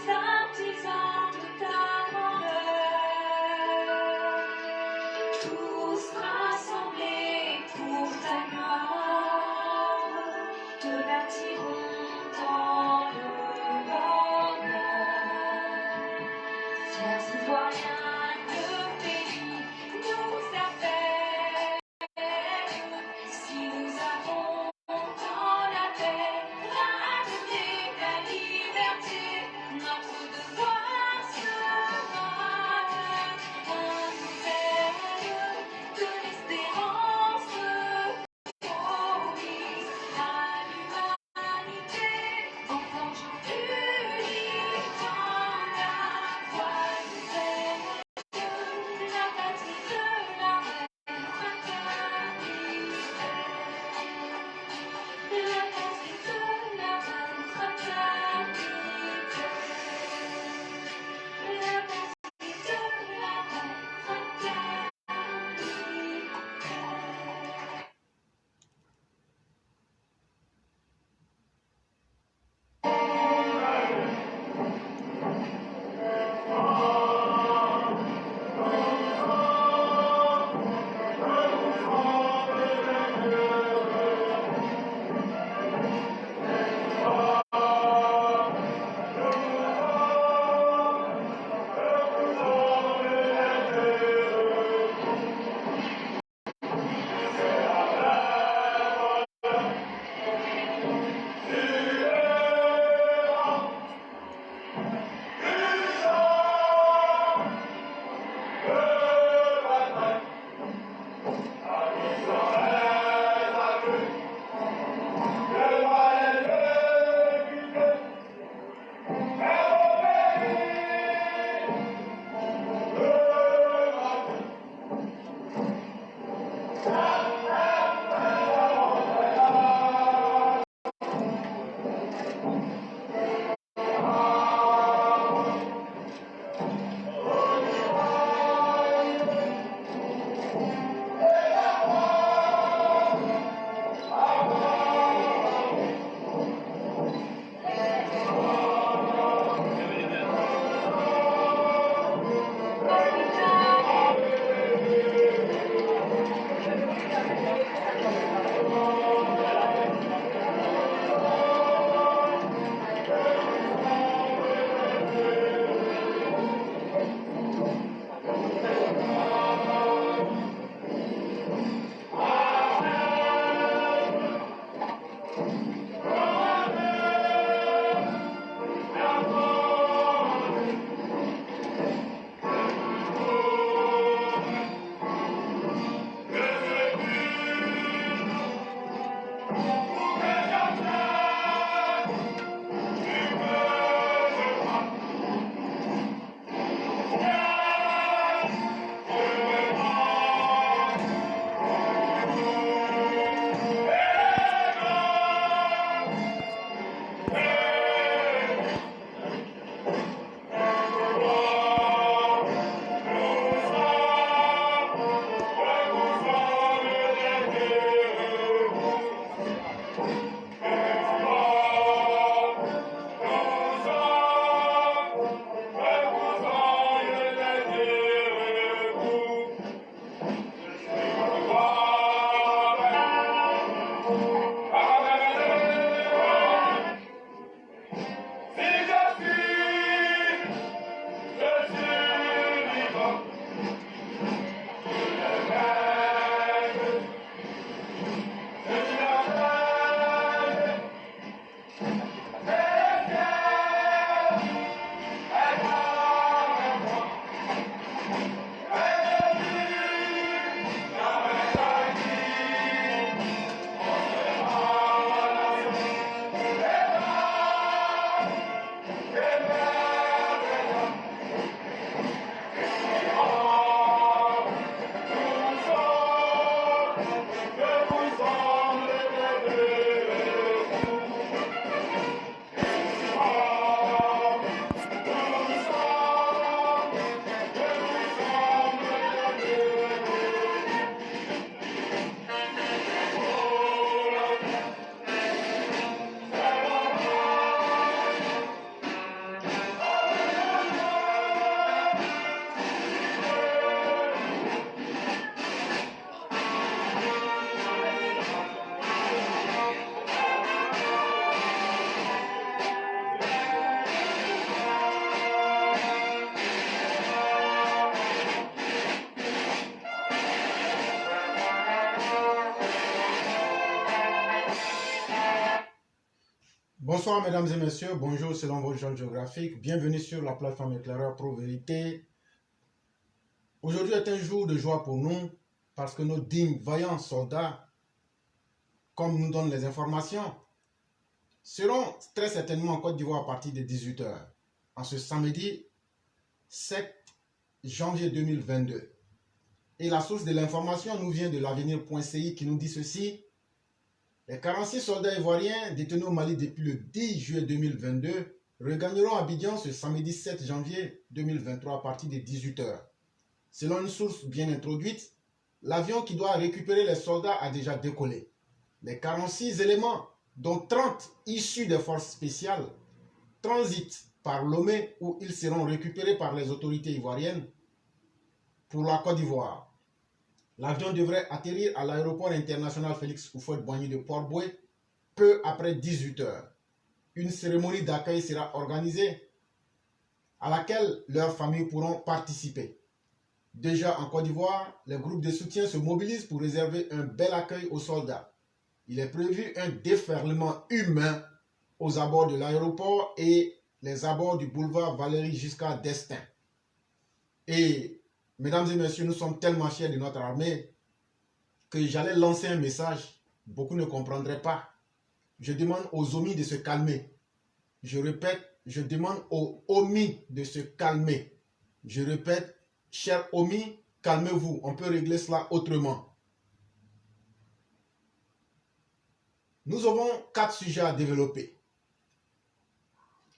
artisans de ta grandeur, tous rassemblés pour ta gloire, te bâtiront dans le bonheur. Fiers citoyens de pays nous appellent, si nous avons dans la paix, la liberté, notre Bonsoir mesdames et messieurs, bonjour selon votre zone géographique, bienvenue sur la plateforme éclaireur Pro Vérité. Aujourd'hui est un jour de joie pour nous parce que nos dignes, vaillants soldats, comme nous donnent les informations, seront très certainement en Côte d'Ivoire à partir de 18 h en ce samedi 7 janvier 2022. Et la source de l'information nous vient de l'avenir.ci qui nous dit ceci. Les 46 soldats ivoiriens détenus au Mali depuis le 10 juillet 2022 regagneront Abidjan ce samedi 7 janvier 2023 à partir de 18 h. Selon une source bien introduite, l'avion qui doit récupérer les soldats a déjà décollé. Les 46 éléments, dont 30 issus des forces spéciales, transitent par Lomé où ils seront récupérés par les autorités ivoiriennes pour la Côte d'Ivoire. L'avion devrait atterrir à l'aéroport international Félix Houphouët-Boigny de Port-Bouët peu après 18 h. Une cérémonie d'accueil sera organisée à laquelle leurs familles pourront participer. Déjà en Côte d'Ivoire, les groupes de soutien se mobilisent pour réserver un bel accueil aux soldats. Il est prévu un déferlement humain aux abords de l'aéroport et les abords du boulevard Valéry jusqu'à Destin. Et mesdames et messieurs, nous sommes tellement fiers de notre armée que j'allais lancer un message. Beaucoup ne comprendraient pas. Je demande aux omis de se calmer. Je répète, je demande aux omis de se calmer. Je répète, chers omis, calmez-vous. On peut régler cela autrement. Nous avons 4 sujets à développer.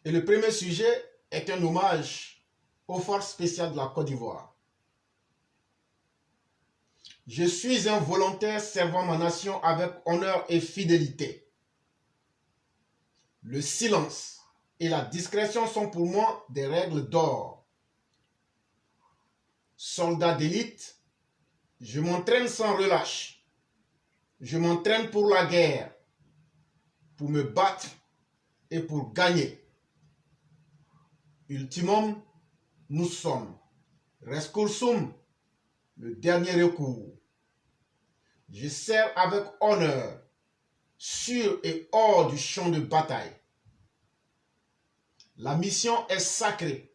Et le premier sujet est un hommage aux forces spéciales de la Côte d'Ivoire. Je suis un volontaire servant ma nation avec honneur et fidélité. Le silence et la discrétion sont pour moi des règles d'or. Soldat d'élite, je m'entraîne sans relâche. Je m'entraîne pour la guerre, pour me battre et pour gagner. Ultimum, nous sommes. Rescursum, le dernier recours. Je sers avec honneur, sur et hors du champ de bataille. La mission est sacrée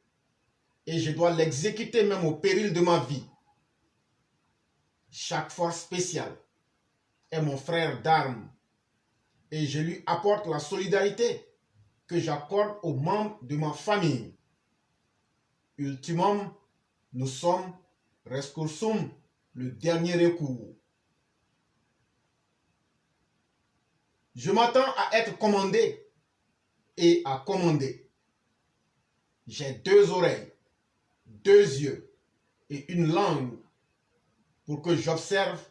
et je dois l'exécuter même au péril de ma vie. Chaque force spéciale est mon frère d'armes et je lui apporte la solidarité que j'accorde aux membres de ma famille. Ultimum, nous sommes. Rescursum, le dernier recours. Je m'attends à être commandé et à commander. J'ai 2 oreilles, 2 yeux et une langue pour que j'observe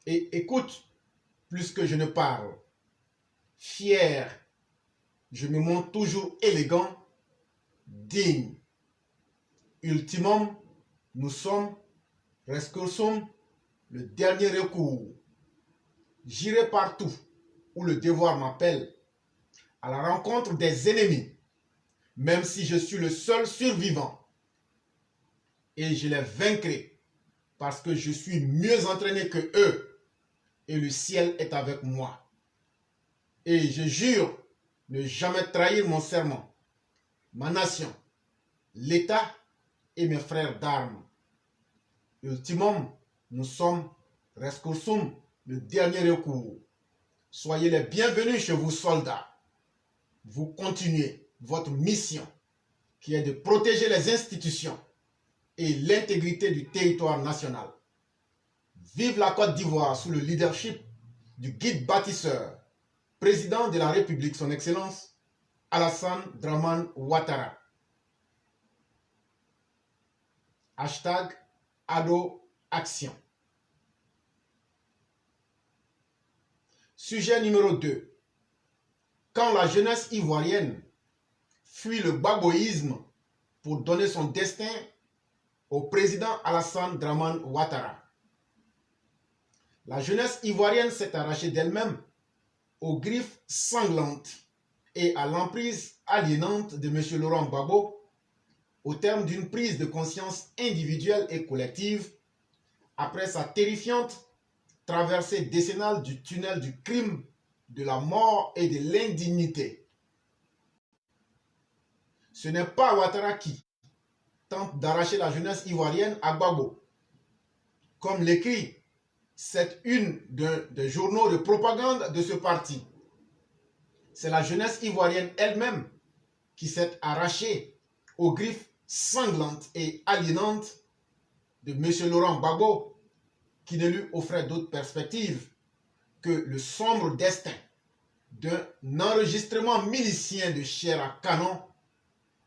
et écoute plus que je ne parle. Fier, je me montre toujours élégant, digne. Ultimum, nous sommes. Rescursum, le dernier recours. J'irai partout où le devoir m'appelle, à la rencontre des ennemis, même si je suis le seul survivant. Et je les vaincrai parce que je suis mieux entraîné que eux et le ciel est avec moi. Et je jure ne jamais trahir mon serment, ma nation, l'État et mes frères d'armes. Ultimum, nous sommes. Rescursum, le dernier recours. Soyez les bienvenus chez vous, soldats. Vous continuez votre mission qui est de protéger les institutions et l'intégrité du territoire national. Vive la Côte d'Ivoire sous le leadership du guide bâtisseur, président de la République, son Excellence Alassane Dramane Ouattara. Hashtag Ado Action. Sujet numéro 2. Quand la jeunesse ivoirienne fuit le bagoïsme pour donner son destin au président Alassane Dramane Ouattara. La jeunesse ivoirienne s'est arrachée d'elle-même aux griffes sanglantes et à l'emprise aliénante de M. Laurent Gbagbo au terme d'une prise de conscience individuelle et collective après sa terrifiante traversée décennale du tunnel du crime, de la mort et de l'indignité. Ce n'est pas Ouattara qui tente d'arracher la jeunesse ivoirienne à Gbagbo. Comme l'écrit cette une des journaux de propagande de ce parti. C'est la jeunesse ivoirienne elle-même qui s'est arrachée aux griffes sanglantes et aliénantes de M. Laurent Gbagbo, qui ne lui offrait d'autre perspective que le sombre destin d'un enregistrement milicien de chair à canon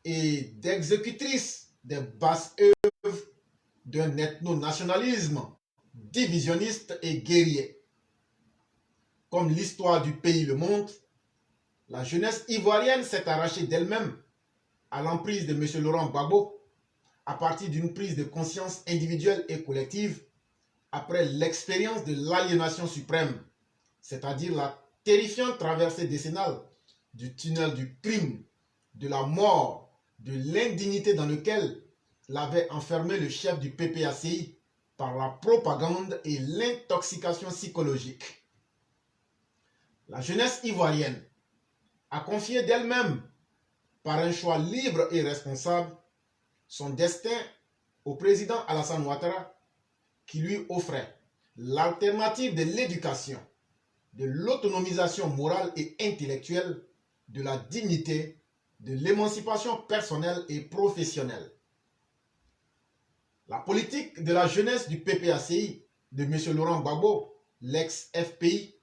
et d'exécutrice des basses œuvres d'un ethno-nationalisme divisionniste et guerrier. Comme l'histoire du pays le montre, la jeunesse ivoirienne s'est arrachée d'elle-même à l'emprise de M. Laurent Gbagbo à partir d'une prise de conscience individuelle et collective après l'expérience de l'aliénation suprême, c'est-à-dire la terrifiante traversée décennale du tunnel du crime, de la mort, de l'indignité dans lequel l'avait enfermé le chef du PPACI par la propagande et l'intoxication psychologique. La jeunesse ivoirienne a confié d'elle-même, par un choix libre et responsable, son destin au président Alassane Ouattara, qui lui offrait l'alternative de l'éducation, de l'autonomisation morale et intellectuelle, de la dignité, de l'émancipation personnelle et professionnelle. La politique de la jeunesse du PPACI de M. Laurent Gbagbo, l'ex-FPI,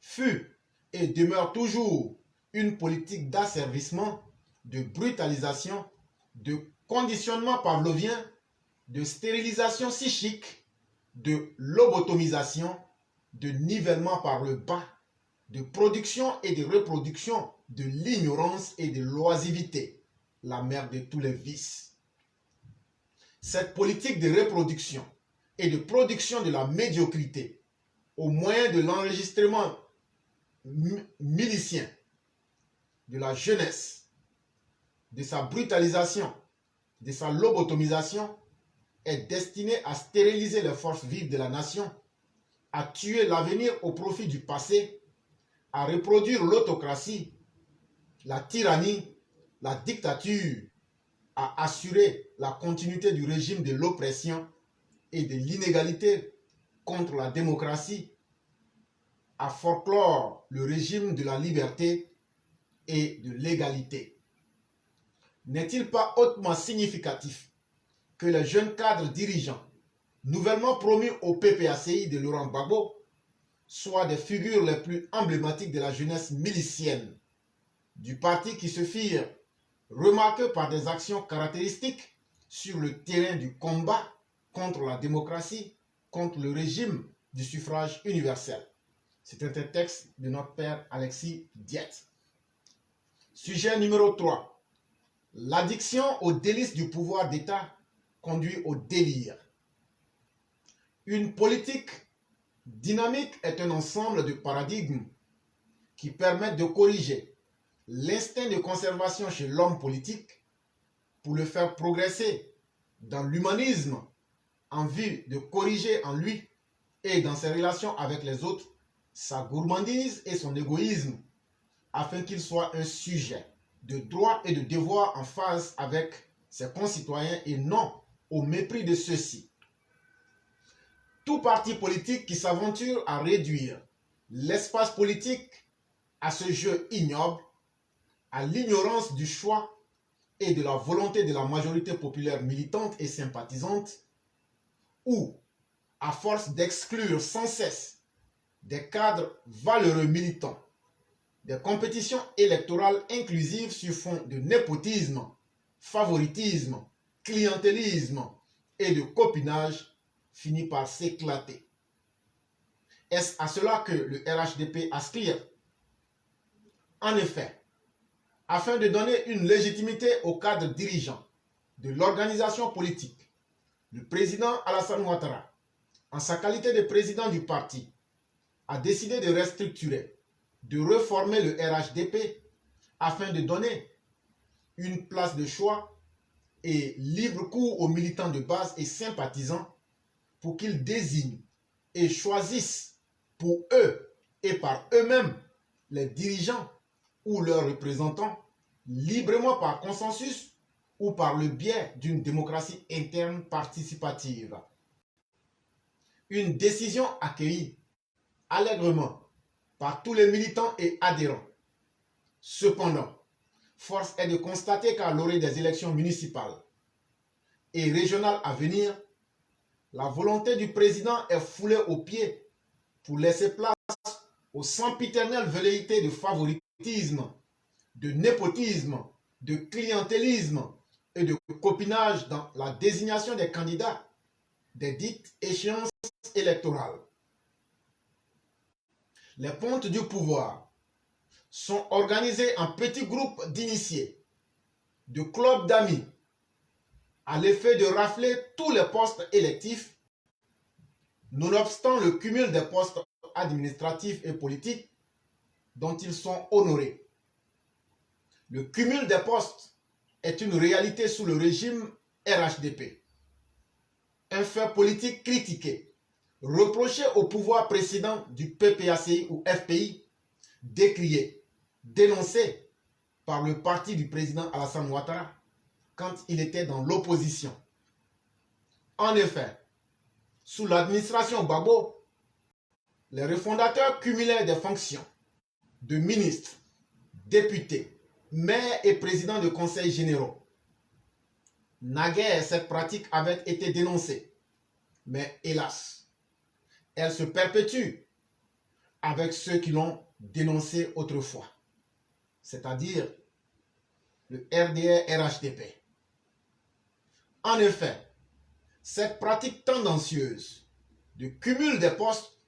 fut et demeure toujours une politique d'asservissement, de brutalisation, de conditionnement pavlovien, de stérilisation psychique, de lobotomisation, de nivellement par le bas, de production et de reproduction de l'ignorance et de l'oisivité, la mère de tous les vices. Cette politique de reproduction et de production de la médiocrité au moyen de l'enregistrement milicien de la jeunesse, de sa brutalisation, de sa lobotomisation, est destinée à stériliser les forces vives de la nation, à tuer l'avenir au profit du passé, à reproduire l'autocratie, la tyrannie, la dictature, à assurer la continuité du régime de l'oppression et de l'inégalité contre la démocratie, à forclore le régime de la liberté et de l'égalité. N'est-il pas hautement significatif que les jeunes cadres dirigeants nouvellement promus au PPACI de Laurent Gbagbo soient des figures les plus emblématiques de la jeunesse milicienne du parti, qui se firent remarquer par des actions caractéristiques sur le terrain du combat contre la démocratie, contre le régime du suffrage universel. C'est un texte de notre père Alexis Diette. Sujet numéro 3. L'addiction aux délices du pouvoir d'État conduit au délire. Une politique dynamique est un ensemble de paradigmes qui permettent de corriger l'instinct de conservation chez l'homme politique pour le faire progresser dans l'humanisme en vue de corriger en lui et dans ses relations avec les autres sa gourmandise et son égoïsme, afin qu'il soit un sujet de droits et de devoirs en phase avec ses concitoyens et non au mépris de ceux-ci. Tout parti politique qui s'aventure à réduire l'espace politique à ce jeu ignoble, à l'ignorance du choix et de la volonté de la majorité populaire militante et sympathisante, ou à force d'exclure sans cesse des cadres valeureux militants, des compétitions électorales inclusives sur fond de népotisme, favoritisme, clientélisme et de copinage, finit par s'éclater. Est-ce à cela que le RHDP aspire? En effet, afin de donner une légitimité au cadre dirigeant de l'organisation politique, le président Alassane Ouattara, en sa qualité de président du parti, a décidé de restructurer, de reformer le RHDP afin de donner une place de choix et libre cours aux militants de base et sympathisants pour qu'ils désignent et choisissent pour eux et par eux-mêmes les dirigeants ou leurs représentants librement par consensus ou par le biais d'une démocratie interne participative. Une décision accueillie allègrement par tous les militants et adhérents. Cependant, force est de constater qu'à l'orée des élections municipales et régionales à venir, la volonté du président est foulée aux pieds pour laisser place aux sempiternelles velléités de favoritisme, de népotisme, de clientélisme et de copinage dans la désignation des candidats des dites échéances électorales. Les pontes du pouvoir sont organisés en petits groupes d'initiés, de clubs d'amis, à l'effet de rafler tous les postes électifs, nonobstant le cumul des postes administratifs et politiques dont ils sont honorés. Le cumul des postes est une réalité sous le régime RHDP. Un fait politique critiqué, reproché au pouvoir précédent du PPACI ou FPI, décrié, dénoncé par le parti du président Alassane Ouattara quand il était dans l'opposition. En effet, sous l'administration Gbagbo, les refondateurs cumulaient des fonctions de ministres, députés, maires et présidents de conseils généraux. Naguère, cette pratique avait été dénoncée, mais hélas, elle se perpétue avec ceux qui l'ont dénoncée autrefois, c'est-à-dire le RDR-RHDP. En effet, cette pratique tendancieuse de cumul des postes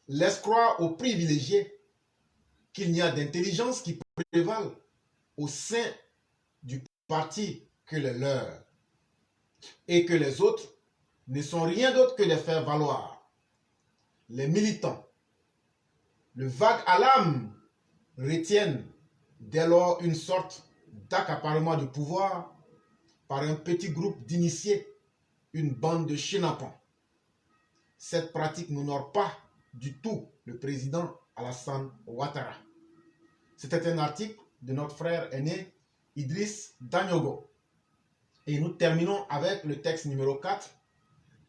laisse croire aux privilégiés qu'il n'y a d'intelligence qui prévale au sein du parti que les leurs et que les autres ne sont rien d'autre que des faire valoir. Les militants, le vague à l'âme, retiennent dès lors une sorte d'accaparement de pouvoir par un petit groupe d'initiés, une bande de chenapans. Cette pratique n'honore pas du tout le président Alassane Ouattara. C'était un article de notre frère aîné Idriss Danyogo. Et nous terminons avec le texte numéro 4,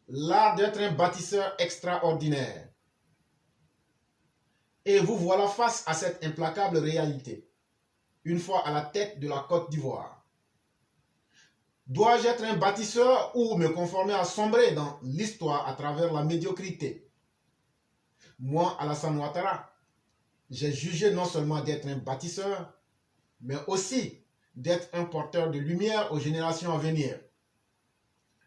l'art d'être un bâtisseur extraordinaire. Et vous voilà face à cette implacable réalité, une fois à la tête de la Côte d'Ivoire. Dois-je être un bâtisseur ou me conformer à sombrer dans l'histoire à travers la médiocrité? Moi, Alassane Ouattara, j'ai jugé non seulement d'être un bâtisseur, mais aussi d'être un porteur de lumière aux générations à venir.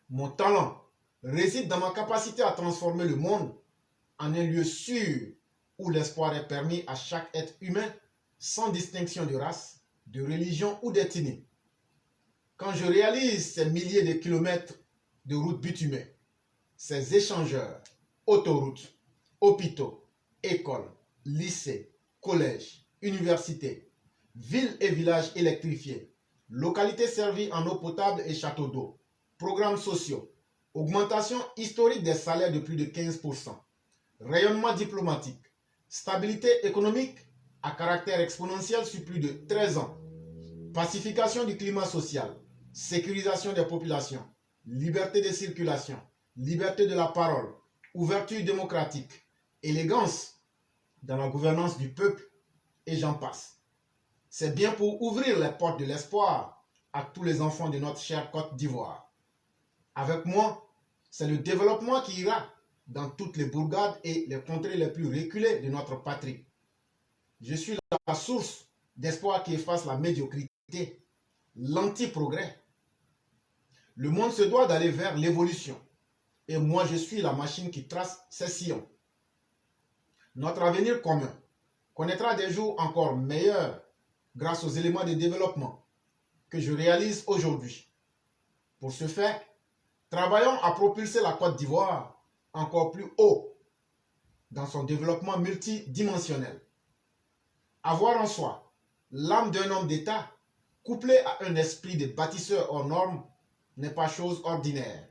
Mon talent réside dans ma capacité à transformer le monde en un lieu sûr où l'espoir est permis à chaque être humain sans distinction de race, de religion ou d'ethnie. Quand je réalise ces milliers de kilomètres de routes bitumées, ces échangeurs, autoroutes, hôpitaux, écoles, lycées, collèges, universités, villes et villages électrifiés, localités servies en eau potable et châteaux d'eau, programmes sociaux, augmentation historique des salaires de plus de 15%, rayonnement diplomatique, stabilité économique à caractère exponentiel sur plus de 13 ans, pacification du climat social, sécurisation des populations, liberté de circulation, liberté de la parole, ouverture démocratique, élégance dans la gouvernance du peuple, et j'en passe. C'est bien pour ouvrir les portes de l'espoir à tous les enfants de notre chère Côte d'Ivoire. Avec moi, c'est le développement qui ira dans toutes les bourgades et les contrées les plus reculées de notre patrie. Je suis la source d'espoir qui efface la médiocrité, l'anti-progrès. Le monde se doit d'aller vers l'évolution. Et moi, je suis la machine qui trace ses sillons. Notre avenir commun connaîtra des jours encore meilleurs grâce aux éléments de développement que je réalise aujourd'hui. Pour ce faire, travaillons à propulser la Côte d'Ivoire encore plus haut dans son développement multidimensionnel. Avoir en soi l'âme d'un homme d'État couplé à un esprit de bâtisseur hors norme n'est pas chose ordinaire.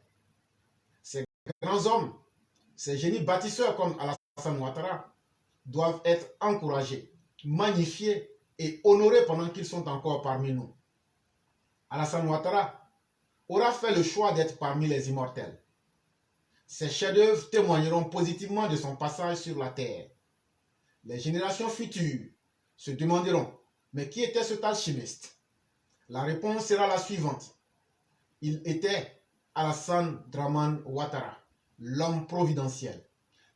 Ces grands hommes, ces génies bâtisseurs comme Alassane Ouattara doivent être encouragés, magnifiés et honorés pendant qu'ils sont encore parmi nous. Alassane Ouattara aura fait le choix d'être parmi les immortels. Ses chefs-d'œuvre témoigneront positivement de son passage sur la terre. Les générations futures se demanderont, mais qui était cet alchimiste? La réponse sera la suivante. Il était Alassane Dramane Ouattara, l'homme providentiel,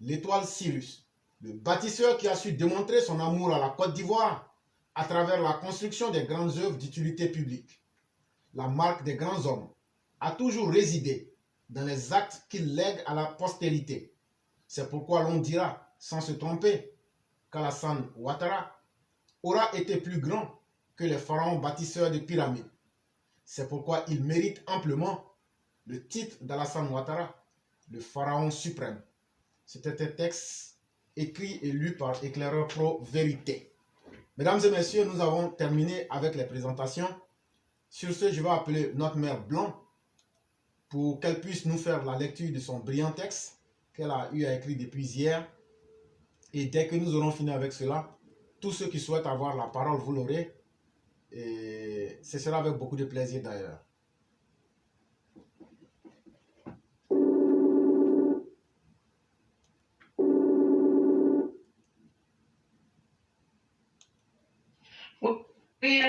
l'étoile Sirius, le bâtisseur qui a su démontrer son amour à la Côte d'Ivoire à travers la construction des grandes œuvres d'utilité publique. La marque des grands hommes a toujours résidé dans les actes qu'il lègue à la postérité. C'est pourquoi l'on dira, sans se tromper, qu'Alassane Ouattara aura été plus grand que les pharaons bâtisseurs de pyramides. C'est pourquoi il mérite amplement le titre d'Alassane Ouattara, le pharaon suprême. C'était un texte écrit et lu par Éclaireur Pro Vérité. Mesdames et messieurs, nous avons terminé avec les présentations. Sur ce, je vais appeler notre mère Blanc pour qu'elle puisse nous faire la lecture de son brillant texte qu'elle a eu à écrire depuis hier. Et dès que nous aurons fini avec cela, tous ceux qui souhaitent avoir la parole, vous l'aurez. Et ce sera avec beaucoup de plaisir d'ailleurs. Oui,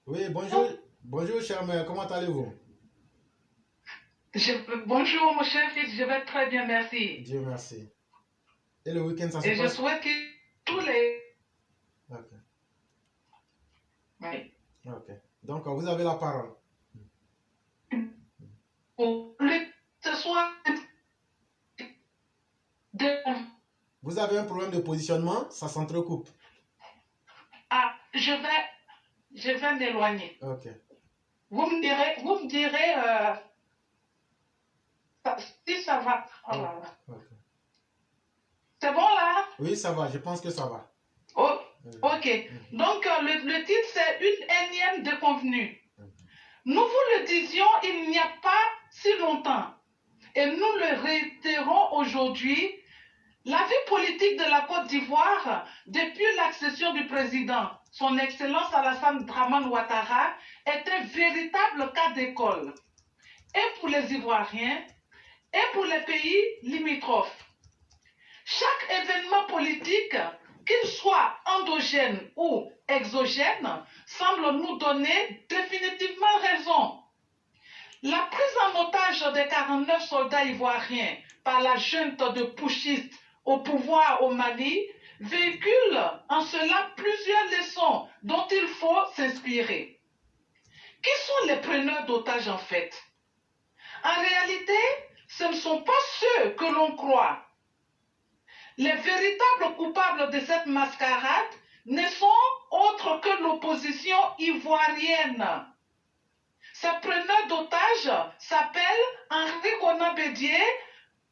Oui, bonjour. Bonjour, chère mère. Comment allez-vous? bonjour mon cher fils, je vais très bien, merci. Dieu merci. Et le week-end, ça se Et je passe? souhaite que tous les... Ok. Oui. Ok. Donc, vous avez la parole. Ce soir, Vous avez un problème de positionnement? Ça s'entrecoupe. Ah, je vais m'éloigner. Ok. Vous me direz si ça va. Oh là là. Ok. C'est bon là? Oui, ça va. Je pense que ça va. Oh, ok. Donc, le titre, c'est une énième déconvenue. Nous vous le disions il n'y a pas si longtemps. Et nous le réitérons aujourd'hui. La vie politique de la Côte d'Ivoire, depuis l'accession du président, son Excellence Alassane Dramane Ouattara, est un véritable cas d'école. Et pour les Ivoiriens, et pour les pays limitrophes. Chaque événement politique, qu'il soit endogène ou exogène, semble nous donner définitivement raison. La prise en otage des 49 soldats ivoiriens par la junte de putschistes au pouvoir au Mali véhicule en cela plusieurs leçons dont il faut s'inspirer. Qui sont les preneurs d'otages en fait? En réalité, ce ne sont pas ceux que l'on croit. Les véritables coupables de cette mascarade ne sont autres que l'opposition ivoirienne. Ces preneurs d'otages s'appellent Henri Konan Bédié,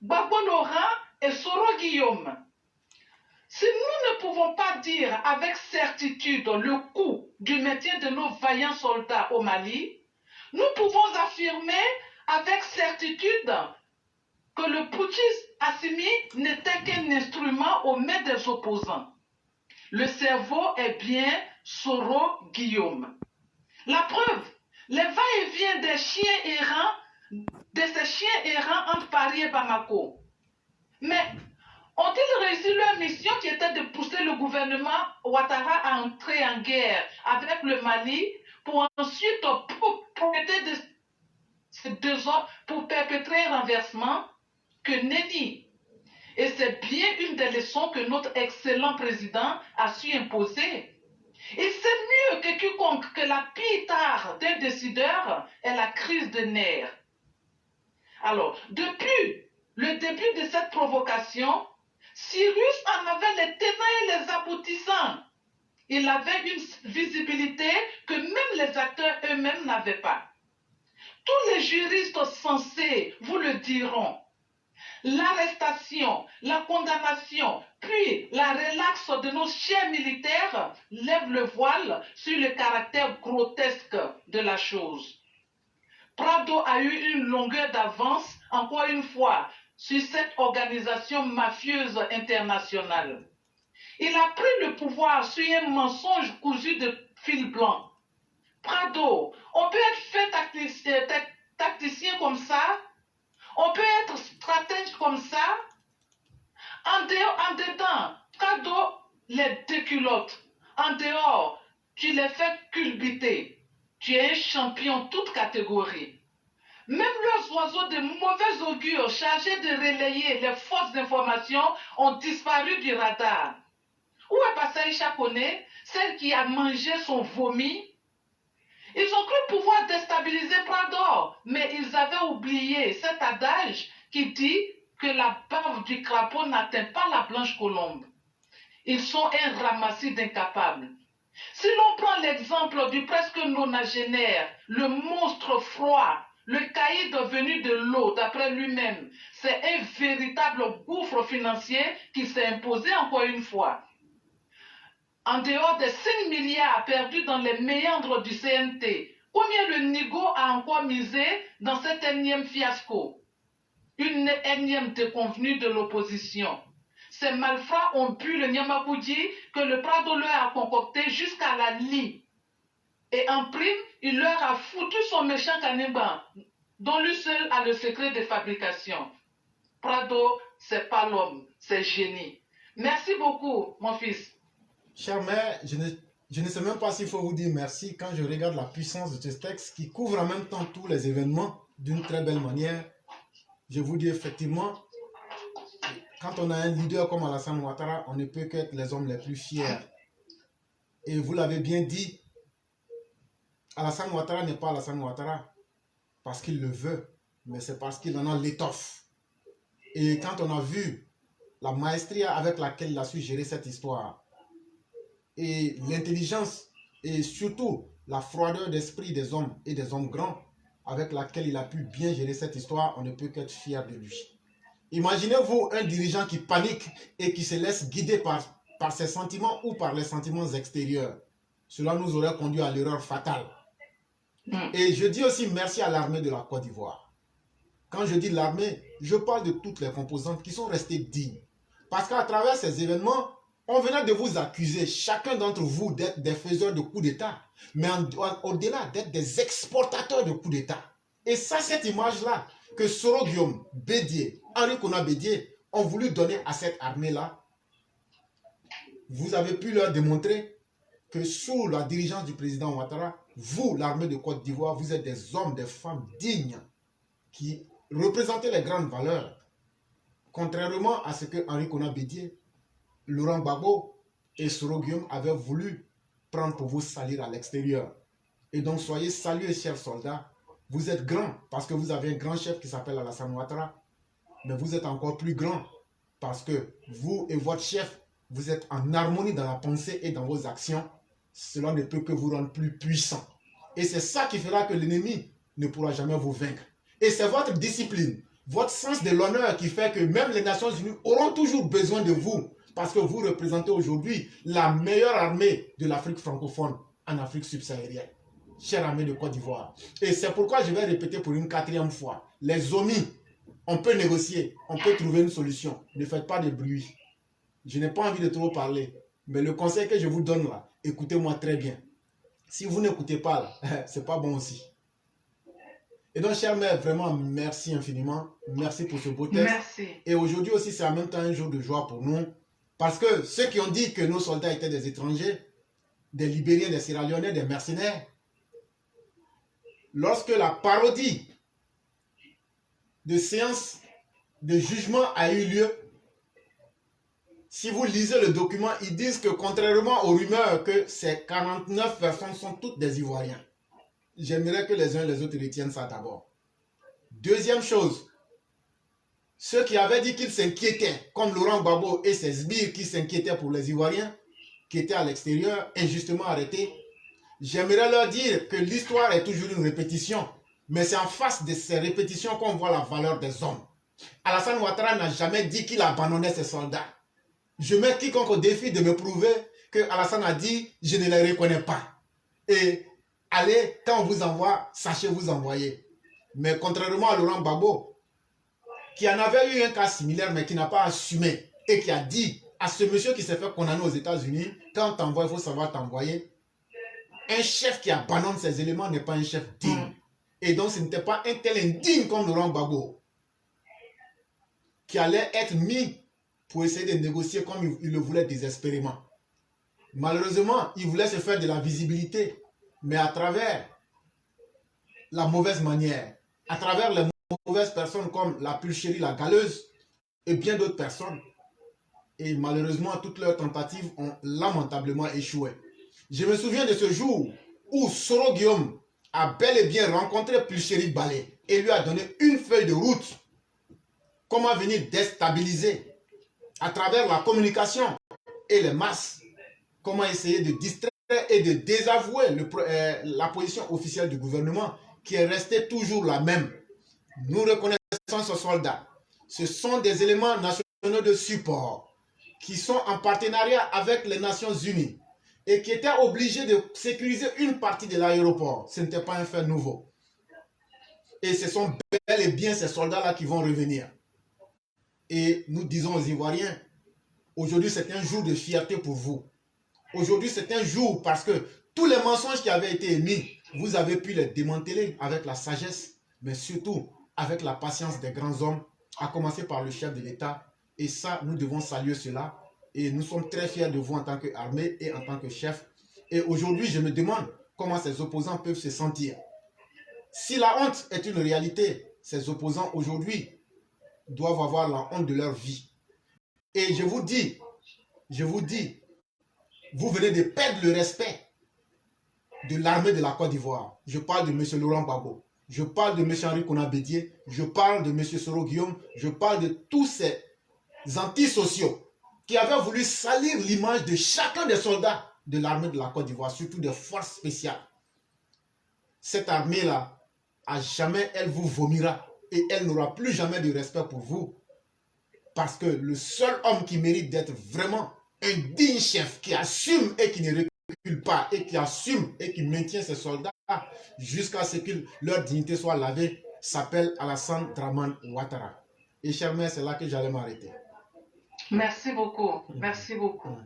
Gbagbo Laurent et Soro Guillaume. Si nous ne pouvons pas dire avec certitude le coût du maintien de nos vaillants soldats au Mali, nous pouvons affirmer avec certitude que le putschiste Assimi n'était qu'un instrument aux mains des opposants. Le cerveau est bien Soro Guillaume. La preuve, les va-et-vient des chiens errants, de ces chiens errants entre Paris et Bamako. Mais ont-ils réussi leur mission qui était de pousser le gouvernement Ouattara à entrer en guerre avec le Mali pour ensuite profiter de ces deux hommes pour perpétrer un renversement? Que nenni! Et c'est bien une des leçons que notre excellent président a su imposer. Il sait mieux que quiconque que la pire tare d'un décideur est la crise de nerfs. Alors, depuis le début de cette provocation, Cyrus en avait les tenants et les aboutissants. Il avait une visibilité que même les acteurs eux-mêmes n'avaient pas. Tous les juristes sensés vous le diront. L'arrestation, la condamnation, puis la relaxe de nos chers militaires lève le voile sur le caractère grotesque de la chose. Prado a eu une longueur d'avance, encore une fois, sur cette organisation mafieuse internationale. Il a pris le pouvoir sur un mensonge cousu de fil blanc. Prado, on peut être fait tacticien comme ça, on peut être stratège comme ça. En dedans, Prado les déculottes. En dehors, tu les fais culbuter. Tu es un champion toute catégorie. Même leurs oiseaux de mauvais augure chargés de relayer les fausses informations ont disparu du radar. Où est passée Chakone, celle qui a mangé son vomi? Ils ont cru pouvoir déstabiliser Prado, mais ils avaient oublié cet adage qui dit que la bave du crapaud n'atteint pas la blanche colombe. Ils sont un ramassis d'incapables. Si l'on prend l'exemple du presque nonagénaire, le monstre froid, le caïd venu de l'eau d'après lui-même, c'est un véritable gouffre financier qui s'est imposé encore une fois. En dehors des 5 milliards perdus dans les méandres du CNT, combien le Nigo a encore misé dans cet énième fiasco? Une énième déconvenue de l'opposition. Ces malfrats ont bu le Nyamaboudi que le Prado leur a concocté jusqu'à la lie. Et en prime, il leur a foutu son méchant caniban, dont lui seul a le secret de fabrication. Prado, c'est pas l'homme, c'est génie. Merci beaucoup, mon fils. Chère mère, je ne sais même pas s'il faut vous dire merci quand je regarde la puissance de ce texte qui couvre en même temps tous les événements d'une très belle manière. Je vous dis effectivement, quand on a un leader comme Alassane Ouattara, on ne peut qu'être les hommes les plus fiers. Et vous l'avez bien dit, Alassane Ouattara n'est pas Alassane Ouattara parce qu'il le veut, mais c'est parce qu'il en a l'étoffe. Et quand on a vu la maestria avec laquelle il a su gérer cette histoire, et l'intelligence, et surtout la froideur d'esprit des hommes et des hommes grands, avec laquelle il a pu bien gérer cette histoire, on ne peut qu'être fier de lui. Imaginez-vous un dirigeant qui panique et qui se laisse guider par ses sentiments ou par les sentiments extérieurs. Cela nous aurait conduit à l'erreur fatale. Et je dis aussi merci à l'armée de la Côte d'Ivoire. Quand je dis l'armée, je parle de toutes les composantes qui sont restées dignes. Parce qu'à travers ces événements, on venait de vous accuser, chacun d'entre vous, d'être des faiseurs de coups d'État, mais au-delà d'être des exportateurs de coups d'État. Et ça, cette image-là, que Soro Guillaume, Bédié, Henri Konan Bédié ont voulu donner à cette armée-là, vous avez pu leur démontrer que sous la dirigeance du président Ouattara, vous, l'armée de Côte d'Ivoire, vous êtes des hommes, des femmes dignes qui représentez les grandes valeurs. Contrairement à ce que Henri Konan Bédié, Laurent Gbagbo et Soro Guillaume avaient voulu prendre pour vous salir à l'extérieur. Et donc soyez salués, chers soldats. Vous êtes grands parce que vous avez un grand chef qui s'appelle Alassane Ouattara. Mais vous êtes encore plus grands parce que vous et votre chef, vous êtes en harmonie dans la pensée et dans vos actions. Cela ne peut que vous rendre plus puissants. Et c'est ça qui fera que l'ennemi ne pourra jamais vous vaincre. Et c'est votre discipline, votre sens de l'honneur qui fait que même les Nations Unies auront toujours besoin de vous. Parce que vous représentez aujourd'hui la meilleure armée de l'Afrique francophone en Afrique subsaharienne. Chère armée de Côte d'Ivoire. Et c'est pourquoi je vais répéter pour une 4e fois. Les omis, on peut négocier, on peut trouver une solution. Ne faites pas de bruit. Je n'ai pas envie de trop parler. Mais le conseil que je vous donne là, écoutez-moi très bien. Si vous n'écoutez pas là, c'est pas bon aussi. Et donc, chère mère, vraiment, merci infiniment. Merci pour ce beau texte. Merci. Et aujourd'hui aussi, c'est en même temps un jour de joie pour nous. Parce que ceux qui ont dit que nos soldats étaient des étrangers, des Libériens, des Sierra Leonais, des mercenaires, lorsque la parodie de séance de jugement a eu lieu, si vous lisez le document, ils disent que contrairement aux rumeurs que ces 49 personnes sont toutes des Ivoiriens. J'aimerais que les uns et les autres retiennent ça d'abord. Deuxième chose, ceux qui avaient dit qu'ils s'inquiétaient, comme Laurent Gbagbo et ses sbires qui s'inquiétaient pour les Ivoiriens, qui étaient à l'extérieur, injustement arrêtés, j'aimerais leur dire que l'histoire est toujours une répétition, mais c'est en face de ces répétitions qu'on voit la valeur des hommes. Alassane Ouattara n'a jamais dit qu'il abandonnait ses soldats. Je mets quiconque au défi de me prouver que Alassane a dit « je ne les reconnais pas ». Et allez, quand on vous envoie, sachez vous envoyer. Mais contrairement à Laurent Gbagbo, qui en avait eu un cas similaire mais qui n'a pas assumé et qui a dit à ce monsieur qui s'est fait condamner aux États-Unis, quand t'envoies, il faut savoir t'envoyer. Un chef qui abandonne ses éléments n'est pas un chef digne. Et donc, ce n'était pas un tel indigne comme Laurent Gbagbo qui allait être mis pour essayer de négocier comme il le voulait désespérément. Malheureusement, il voulait se faire de la visibilité, mais à travers la mauvaise manière, à travers les mauvaises personnes comme la Pulchérie, la Galeuse et bien d'autres personnes. Et malheureusement, toutes leurs tentatives ont lamentablement échoué. Je me souviens de ce jour où Soro Guillaume a bel et bien rencontré Pulchérie Balé et lui a donné une feuille de route. Comment venir déstabiliser à travers la communication et les masses. Comment essayer de distraire et de désavouer la position officielle du gouvernement qui est restée toujours la même. Nous reconnaissons ce soldat. Ce sont des éléments nationaux de support qui sont en partenariat avec les Nations Unies et qui étaient obligés de sécuriser une partie de l'aéroport. Ce n'était pas un fait nouveau. Et ce sont bel et bien ces soldats-là qui vont revenir. Et nous disons aux Ivoiriens, aujourd'hui c'est un jour de fierté pour vous. Aujourd'hui c'est un jour parce que tous les mensonges qui avaient été émis, vous avez pu les démanteler avec la sagesse, mais surtout avec la patience des grands hommes, à commencer par le chef de l'État. Et ça, nous devons saluer cela. Et nous sommes très fiers de vous en tant qu'armée et en tant que chef. Et aujourd'hui, je me demande comment ces opposants peuvent se sentir. Si la honte est une réalité, ces opposants aujourd'hui doivent avoir la honte de leur vie. Et je vous dis, vous venez de perdre le respect de l'armée de la Côte d'Ivoire. Je parle de M. Laurent Gbagbo. Je parle de M. Henri Konan-Bédié. Je parle de M. Soro Guillaume. Je parle de tous ces antisociaux qui avaient voulu salir l'image de chacun des soldats de l'armée de la Côte d'Ivoire, surtout des forces spéciales. Cette armée-là, à jamais, elle vous vomira et elle n'aura plus jamais de respect pour vous. Parce que le seul homme qui mérite d'être vraiment un digne chef, qui assume et qui ne recule pas, et qui assume et qui maintient ses soldats jusqu'à ce que leur dignité soit lavée, s'appelle Alassane Dramane Ouattara. Et cher mère, c'est là que j'allais m'arrêter. Merci beaucoup. Merci beaucoup.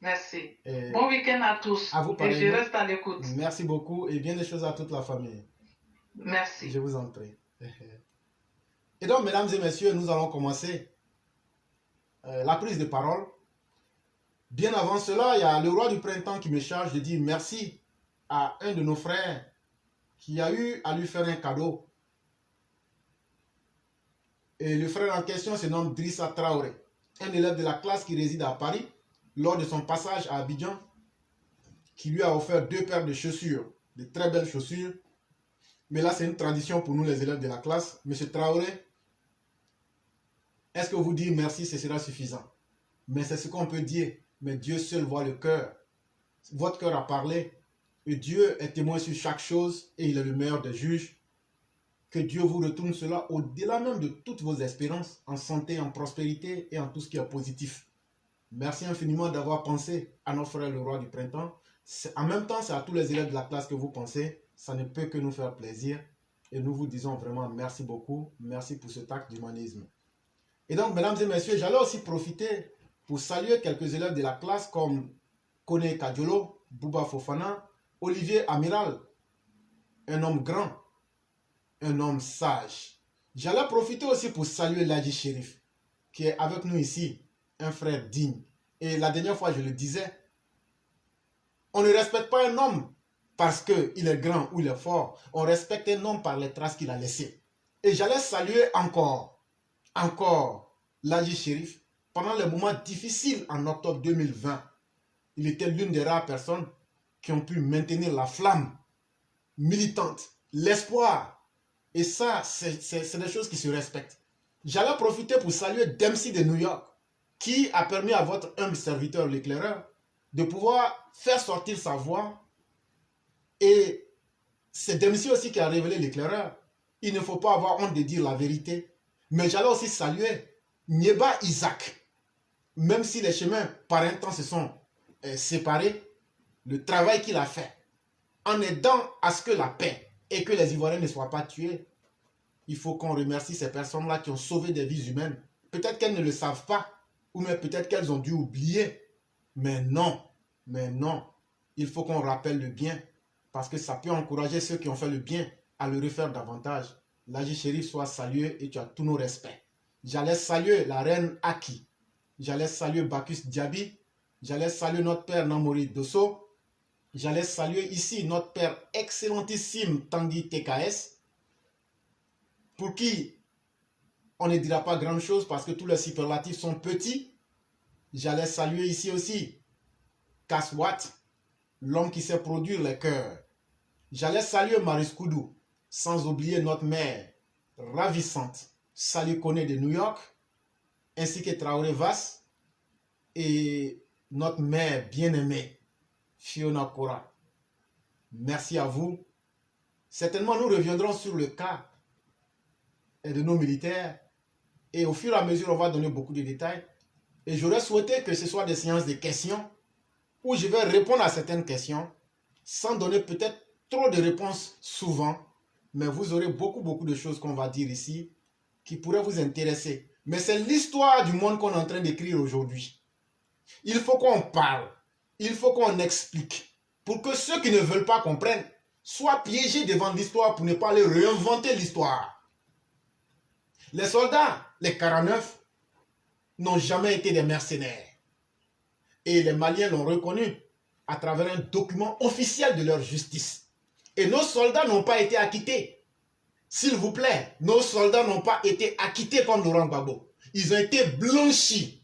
Merci. Bon week-end à tous. À vous et je reste à l'écoute. Merci beaucoup et bien des choses à toute la famille. Merci. Je vous en prie. Et donc, mesdames et messieurs, nous allons commencer la prise de parole. Bien avant cela, il y a le roi du printemps qui me charge de dire merci à un de nos frères qui a eu à lui faire un cadeau. Et le frère en question se nomme Drissa Traoré, un élève de la classe qui réside à Paris, lors de son passage à Abidjan, qui lui a offert 2 paires de chaussures, de très belles chaussures. Mais là, c'est une tradition pour nous les élèves de la classe. Monsieur Traoré, est-ce que vous dire merci, ce sera suffisant? Mais c'est ce qu'on peut dire. Mais Dieu seul voit le cœur. Votre cœur a parlé. Et Dieu est témoin sur chaque chose et il est le meilleur des juges. Que Dieu vous retourne cela au-delà même de toutes vos espérances, en santé, en prospérité et en tout ce qui est positif. Merci infiniment d'avoir pensé à notre frère le roi du printemps. En même temps, c'est à tous les élèves de la classe que vous pensez. Ça ne peut que nous faire plaisir. Et nous vous disons vraiment merci beaucoup. Merci pour cet acte d'humanisme. Et donc, mesdames et messieurs, j'allais aussi profiter pour saluer quelques élèves de la classe comme Kone Kadiolo, Bouba Fofana, Olivier Amiral, un homme grand, un homme sage. J'allais profiter aussi pour saluer Ladji Chérif, qui est avec nous ici, un frère digne. Et la dernière fois, je le disais, on ne respecte pas un homme parce qu'il est grand ou il est fort. On respecte un homme par les traces qu'il a laissées. Et j'allais saluer encore Ladji Chérif. Pendant les moments difficiles en octobre 2020, il était l'une des rares personnes qui ont pu maintenir la flamme militante, l'espoir. Et ça, c'est des choses qui se respectent. J'allais profiter pour saluer Dempsey de New York, qui a permis à votre humble serviteur, l'éclaireur, de pouvoir faire sortir sa voix. Et c'est Dempsey aussi qui a révélé l'éclaireur. Il ne faut pas avoir honte de dire la vérité. Mais j'allais aussi saluer Nieba Isaac. Même si les chemins par un temps se sont séparés, le travail qu'il a fait, en aidant à ce que la paix et que les Ivoiriens ne soient pas tués, il faut qu'on remercie ces personnes-là qui ont sauvé des vies humaines. Peut-être qu'elles ne le savent pas, ou même peut-être qu'elles ont dû oublier. Mais non, il faut qu'on rappelle le bien, parce que ça peut encourager ceux qui ont fait le bien à le refaire davantage. L'Haji Chérif soit salué et tu as tous nos respects. J'allais saluer la reine Aki, j'allais saluer Bacchus Diaby, j'allais saluer notre père Namori Dosso, j'allais saluer ici notre père excellentissime Tanguy TKS, pour qui on ne dira pas grand chose parce que tous les superlatifs sont petits. J'allais saluer ici aussi Kaswat, l'homme qui sait produire les cœurs. J'allais saluer Maris Koudou, sans oublier notre mère ravissante, Sally Kone de New York, ainsi que Traoré Vass et notre mère bien-aimée, Fiona Kora. Merci à vous. Certainement, nous reviendrons sur le cas de nos militaires et au fur et à mesure, on va donner beaucoup de détails. Et j'aurais souhaité que ce soit des séances de questions où je vais répondre à certaines questions sans donner peut-être trop de réponses souvent, mais vous aurez beaucoup de choses qu'on va dire ici qui pourraient vous intéresser. Mais c'est l'histoire du monde qu'on est en train d'écrire aujourd'hui. Il faut qu'on parle, il faut qu'on explique pour que ceux qui ne veulent pas comprendre soient piégés devant l'histoire pour ne pas leur réinventer l'histoire. Les soldats, les 49, n'ont jamais été des mercenaires. Et les Maliens l'ont reconnu à travers un document officiel de leur justice. Et nos soldats n'ont pas été acquittés. S'il vous plaît, nos soldats n'ont pas été acquittés comme Laurent Gbagbo. Ils ont été blanchis.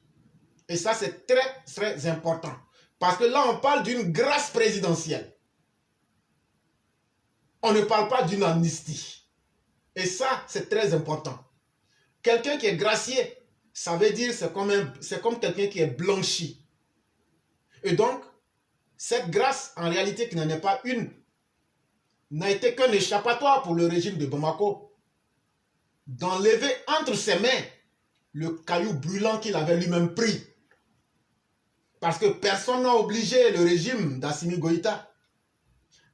Et ça, c'est très important. Parce que là, on parle d'une grâce présidentielle. On ne parle pas d'une amnistie. Et ça, c'est très important. Quelqu'un qui est gracié, ça veut dire c'est comme quelqu'un qui est blanchi. Et donc, cette grâce, en réalité, qui n'en est pas une, n'a été qu'un échappatoire pour le régime de Bamako d'enlever entre ses mains le caillou brûlant qu'il avait lui-même pris. Parce que personne n'a obligé le régime d'Assimi Goïta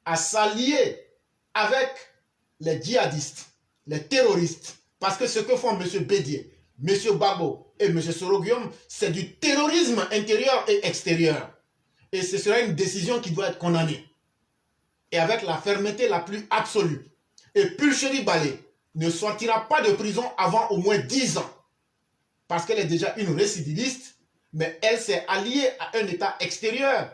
à s'allier avec les djihadistes, les terroristes. Parce que ce que font M. Bédié, M. Babo et M. Soroguium, c'est du terrorisme intérieur et extérieur. Et ce sera une décision qui doit être condamnée. Et avec la fermeté la plus absolue. Et Pulcheri Balé ne sortira pas de prison avant au moins 10 ans. Parce qu'elle est déjà une récidiviste, mais elle s'est alliée à un État extérieur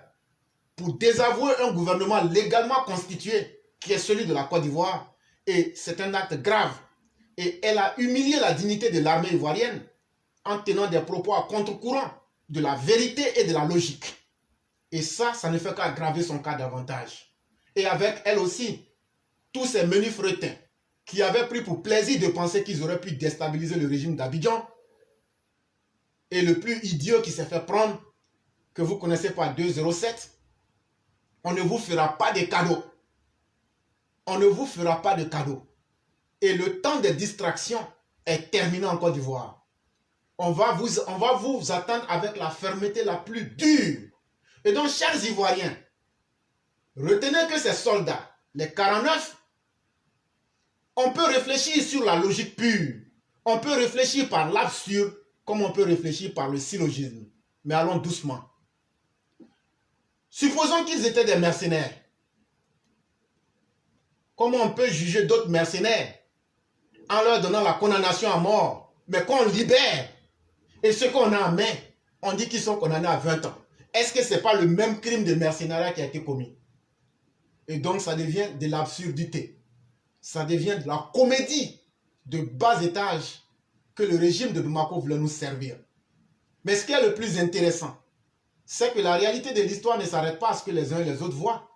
pour désavouer un gouvernement légalement constitué, qui est celui de la Côte d'Ivoire. Et c'est un acte grave. Et elle a humilié la dignité de l'armée ivoirienne en tenant des propos à contre-courant de la vérité et de la logique. Et ça ne fait qu'aggraver son cas davantage. Et avec elle aussi, tous ces menus fretins qui avaient pris pour plaisir de penser qu'ils auraient pu déstabiliser le régime d'Abidjan. Et le plus idiot qui s'est fait prendre, que vous connaissez par 207, on ne vous fera pas de cadeaux. On ne vous fera pas de cadeaux. Et le temps des distractions est terminé en Côte d'Ivoire. On va vous attendre avec la fermeté la plus dure. Et donc, chers Ivoiriens, retenez que ces soldats, les 49, on peut réfléchir sur la logique pure. On peut réfléchir par l'absurde, comme on peut réfléchir par le syllogisme. Mais allons doucement. Supposons qu'ils étaient des mercenaires. Comment on peut juger d'autres mercenaires en leur donnant la condamnation à mort, mais qu'on libère? Et ce qu'on a en main, on dit qu'ils sont condamnés à 20 ans. Est-ce que ce n'est pas le même crime de mercenariat qui a été commis? Et donc ça devient de l'absurdité. Ça devient de la comédie de bas étage que le régime de Bamako voulait nous servir. Mais ce qui est le plus intéressant, c'est que la réalité de l'histoire ne s'arrête pas à ce que les uns et les autres voient.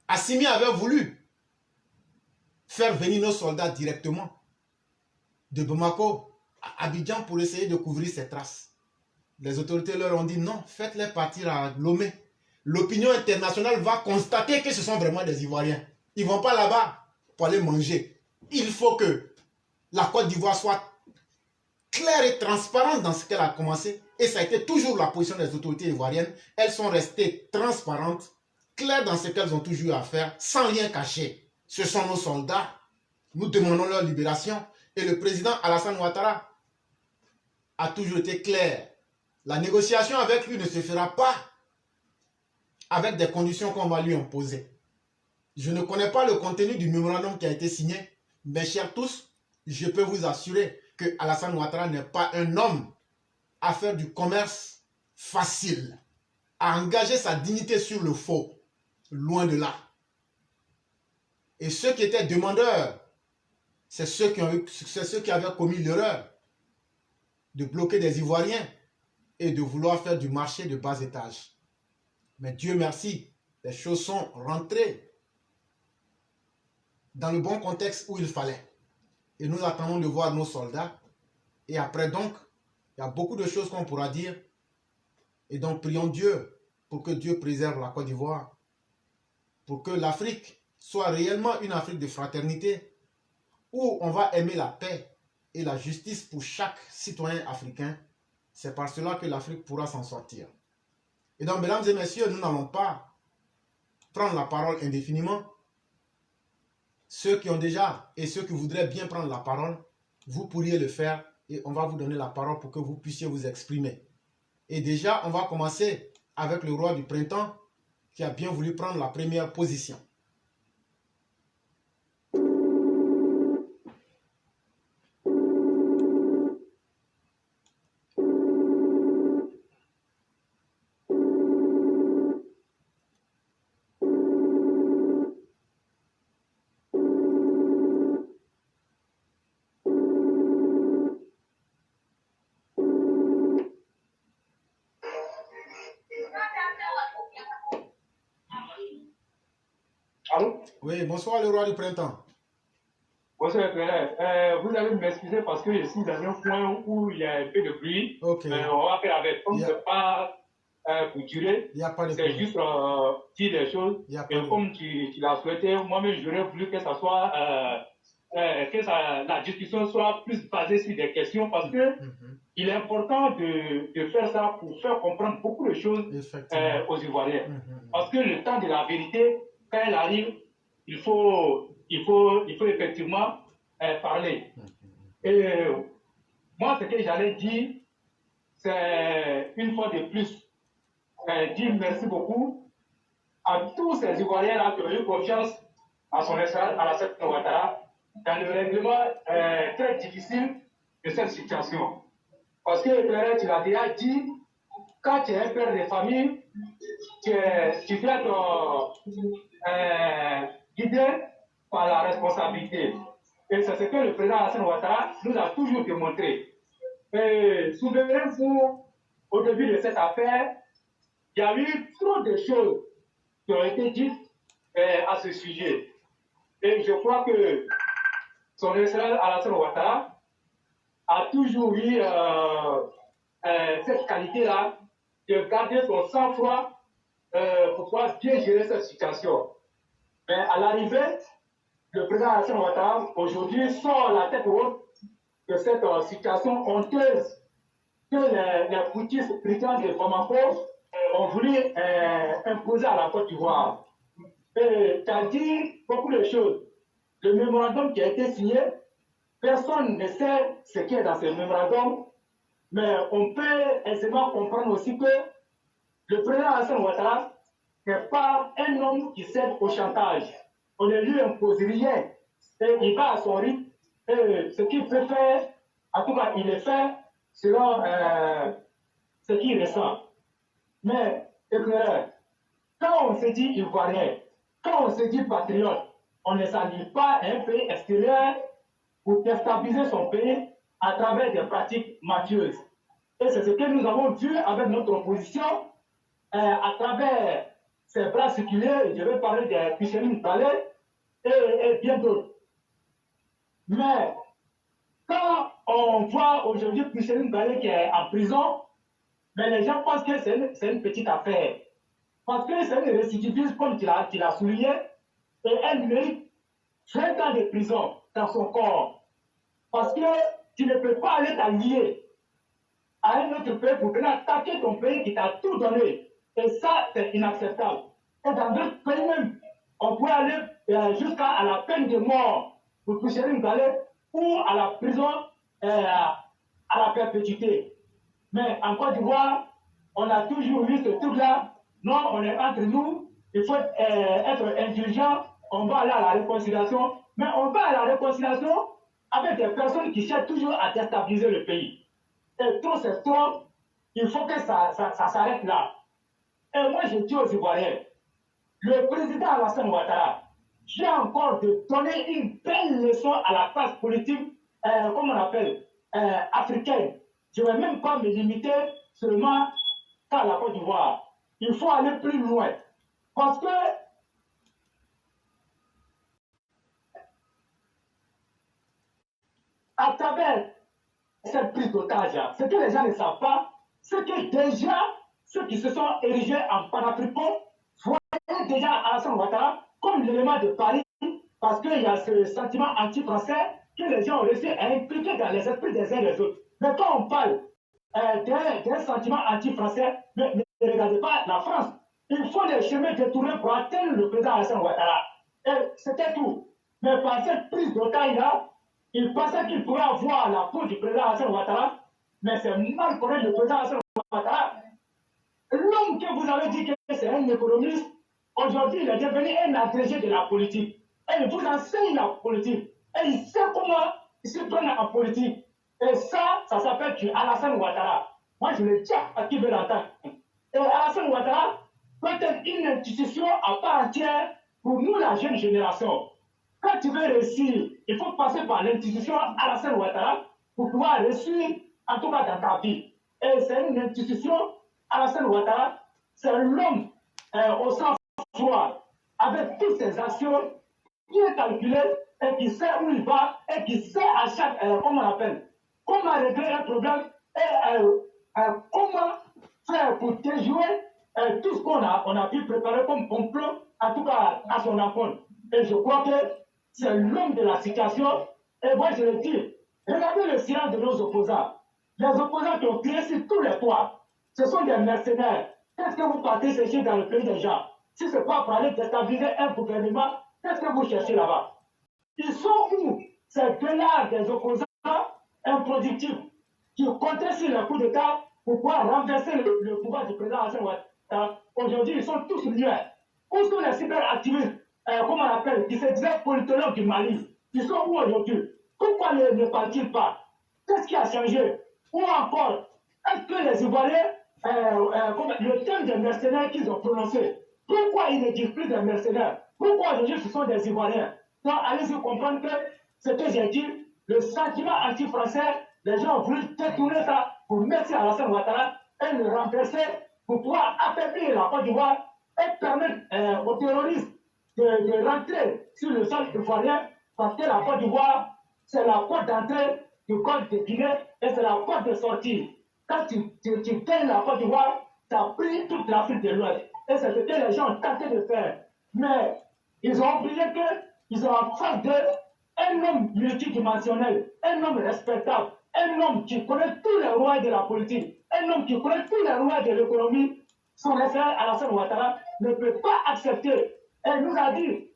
Assimi avait voulu faire venir nos soldats directement de Bamako à Abidjan pour essayer de couvrir ses traces. Les autorités leur ont dit non, faites-les partir à Lomé. L'opinion internationale va constater que ce sont vraiment des Ivoiriens. Ils ne vont pas là-bas pour aller manger. Il faut que la Côte d'Ivoire soit claire et transparente dans ce qu'elle a commencé. Et ça a été toujours la position des autorités ivoiriennes. Elles sont restées transparentes, claires dans ce qu'elles ont toujours eu à faire, sans rien cacher. Ce sont nos soldats. Nous demandons leur libération. Et le président Alassane Ouattara a toujours été clair. La négociation avec lui ne se fera pas avec des conditions qu'on va lui imposer. Je ne connais pas le contenu du mémorandum qui a été signé, mes chers tous, je peux vous assurer que Alassane Ouattara n'est pas un homme à faire du commerce facile, à engager sa dignité sur le faux, loin de là. Et ceux qui étaient demandeurs, c'est ceux qui avaient commis l'erreur de bloquer des Ivoiriens et de vouloir faire du marché de bas étage. Mais Dieu merci, les choses sont rentrées dans le bon contexte où il fallait. Et nous attendons de voir nos soldats. Et après donc, il y a beaucoup de choses qu'on pourra dire. Et donc prions Dieu pour que Dieu préserve la Côte d'Ivoire. Pour que l'Afrique soit réellement une Afrique de fraternité où on va aimer la paix et la justice pour chaque citoyen africain. C'est par cela que l'Afrique pourra s'en sortir. Et donc, mesdames et messieurs, nous n'allons pas prendre la parole indéfiniment. Ceux qui ont déjà et ceux qui voudraient bien prendre la parole, vous pourriez le faire et on va vous donner la parole pour que vous puissiez vous exprimer. Et déjà, on va commencer avec le roi du printemps qui a bien voulu prendre la première position. Allô? Oui, bonsoir le roi du printemps. Bonsoir, frère. Vous allez m'excuser parce que je suis dans un coin où il y a un peu de bruit. Ok. On va faire avec. Comme ce n'est pas pour durer, Il n'y a pas de c'est problème. juste dire des choses. Il y a pas Et de- comme tu l'as souhaité, moi-même, j'aurais voulu que ça soit, la discussion soit plus basée sur des questions parce que Mhm. il est important de faire ça pour faire comprendre beaucoup de choses Effectivement. aux Ivoiriens. Mhm. Parce que le temps de la vérité, quand elle arrive, il faut effectivement parler. Et moi, ce que j'allais dire, c'est une fois de plus, dire merci beaucoup à tous ces Ivoiriens-là qui ont eu confiance à son excellence, à la Alassane Ouattara, dans le règlement très difficile de cette situation. Parce que, Claire, tu l'as déjà dit, quand tu es un père de famille, tu dois être guidé par la responsabilité. Et c'est ce que le président Alassane Ouattara nous a toujours démontré. Souvenez-vous, au début de cette affaire, il y a eu trop de choses qui ont été dites à ce sujet. Et je crois que son excellence Alassane Ouattara a toujours eu cette qualité-là de garder son sang-froid pour pouvoir bien gérer cette situation. Mais à l'arrivée, le président Alassane Ouattara aujourd'hui sort la tête haute de cette situation honteuse que les bouddhistes britands de Bamako ont voulu imposer à la Côte d'Ivoire. Et tu as dit beaucoup de choses. Le mémorandum qui a été signé, personne ne sait ce qui est dans ce mémorandum, mais on peut aisément comprendre aussi que le président Alassane Ouattara n'est pas un homme qui cède au chantage. On ne lui impose rien. Et il va à son rythme. Et ce qu'il peut faire, en tout cas, il le fait selon ce qu'il ressent. Mais, éclaireur, quand on se dit ivoirien, quand on se dit patriote, on ne s'allie pas à un pays extérieur pour déstabiliser son pays à travers des pratiques mafieuses. Et c'est ce que nous avons vu avec notre opposition à travers ces bras circulaires. Je vais parler de Picheline Palais et bien d'autres. Mais quand on voit aujourd'hui Picheline Palais qui est en prison, mais les gens pensent que c'est une petite affaire. Parce que c'est une récidiviste, comme tu l'as souligné, et elle mérite 20 ans de prison dans son corps. Parce que tu ne peux pas aller t'allier à un autre pays pour venir attaquer ton pays qui t'a tout donné. Et ça, c'est inacceptable. Et dans d'autres pays même, on pourrait aller jusqu'à la peine de mort pour toucher une galère ou à la prison à la perpétuité. Mais en Côte d'Ivoire, on a toujours eu ce truc-là. Non, on est entre nous, il faut être indulgent, on va aller à la réconciliation, mais on va à la réconciliation avec des personnes qui cherchent toujours à déstabiliser le pays. Et trop c'est trop, il faut que ça s'arrête là. Et moi, je dis aux Ivoiriens, le président Alassane Ouattara vient encore de donner une belle leçon à la classe politique, comment on appelle, africaine. Je ne vais même pas me limiter seulement à la Côte d'Ivoire. Il faut aller plus loin. Parce que à travers cette prise d'otage, ce que les gens ne savent pas, c'est que déjà, ceux qui se sont érigés en panafricains voyaient déjà Alassane Ouattara comme l'élément de Paris, parce qu'il y a ce sentiment anti-français que les gens ont réussi à impliquer dans les esprits des uns et des autres. Mais quand on parle d'un sentiment anti-français, ne regardez pas la France. Il faut des chemins détournés pour atteindre le président Alassane Ouattara. Et c'était tout. Mais par cette prise d'otage-là, il pensait qu'il pourrait avoir la peau du président Alassane Ouattara, mais c'est mal connaître le président Alassane Ouattara. L'homme que vous avez dit que c'est un économiste, aujourd'hui il est devenu un agrégé de la politique. Et il vous enseigne la politique. Et il sait comment il se prend en politique. Et ça s'appelle du Alassane Ouattara. Moi, je le dis à qui veut l'entendre. Et Alassane Ouattara peut être une institution à part entière pour nous, la jeune génération. Quand tu veux réussir, il faut passer par l'institution Alassane Ouattara pour pouvoir réussir, en tout cas dans ta vie. Et c'est une institution, Alassane Ouattara, c'est l'homme au sang froid, avec toutes ses actions bien calculées et qui sait où il va et qui sait à chaque, comment on appelle, comment régler un problème et comment faire pour déjouer tout ce qu'on a pu préparer comme complot, en tout cas à son encontre. Et je crois que c'est l'homme de la situation. Et moi, je le dis, regardez le silence de nos opposants. Les opposants qui ont tiré sur tous les toits, ce sont des mercenaires. Qu'est-ce que vous partez chercher dans le pays des gens? Si ce n'est pas pour aller déstabiliser un gouvernement, qu'est-ce que vous cherchez là-bas? Ils sont où ces deux-là des opposants improductifs qui comptaient sur le coup d'État pour pouvoir renverser le pouvoir du président Alassane Ouattara? Aujourd'hui, ils sont tous muets. Où sont les cyberactivistes, comment on appelle, qui se disaient politologues du Mali? Ils sont où aujourd'hui? Pourquoi ne partent-ils pas? Qu'est-ce qui a changé? Ou encore, est-ce que les Ivoiriens, le terme des mercenaires qu'ils ont prononcé, pourquoi ils ne disent plus des mercenaires? Pourquoi aujourd'hui ce sont des Ivoiriens? Donc, allez-y comprendre que ce que j'ai dit, le sentiment anti-français, les gens ont voulu détourner ça pour mettre Alassane Ouattara et le renverser pour pouvoir affaiblir la Côte d'Ivoire et permettre aux terroristes de rentrer sur le sol ivoirien parce que la Côte d'Ivoire, c'est la porte d'entrée du Côte de Guinée et c'est la porte de sortie. Quand tu gagnes la Côte d'Ivoire, tu as pris toute l'Afrique de l'Ouest. Et c'est ce que les gens ont tenté de faire. Mais ils ont oublié qu'ils ont en face d'eux un homme multidimensionnel, un homme respectable, un homme qui connaît tous les rouages de la politique, un homme qui connaît tous les rouages de l'économie. Son référent Alassane Ouattara ne peut pas accepter. Elle nous a dit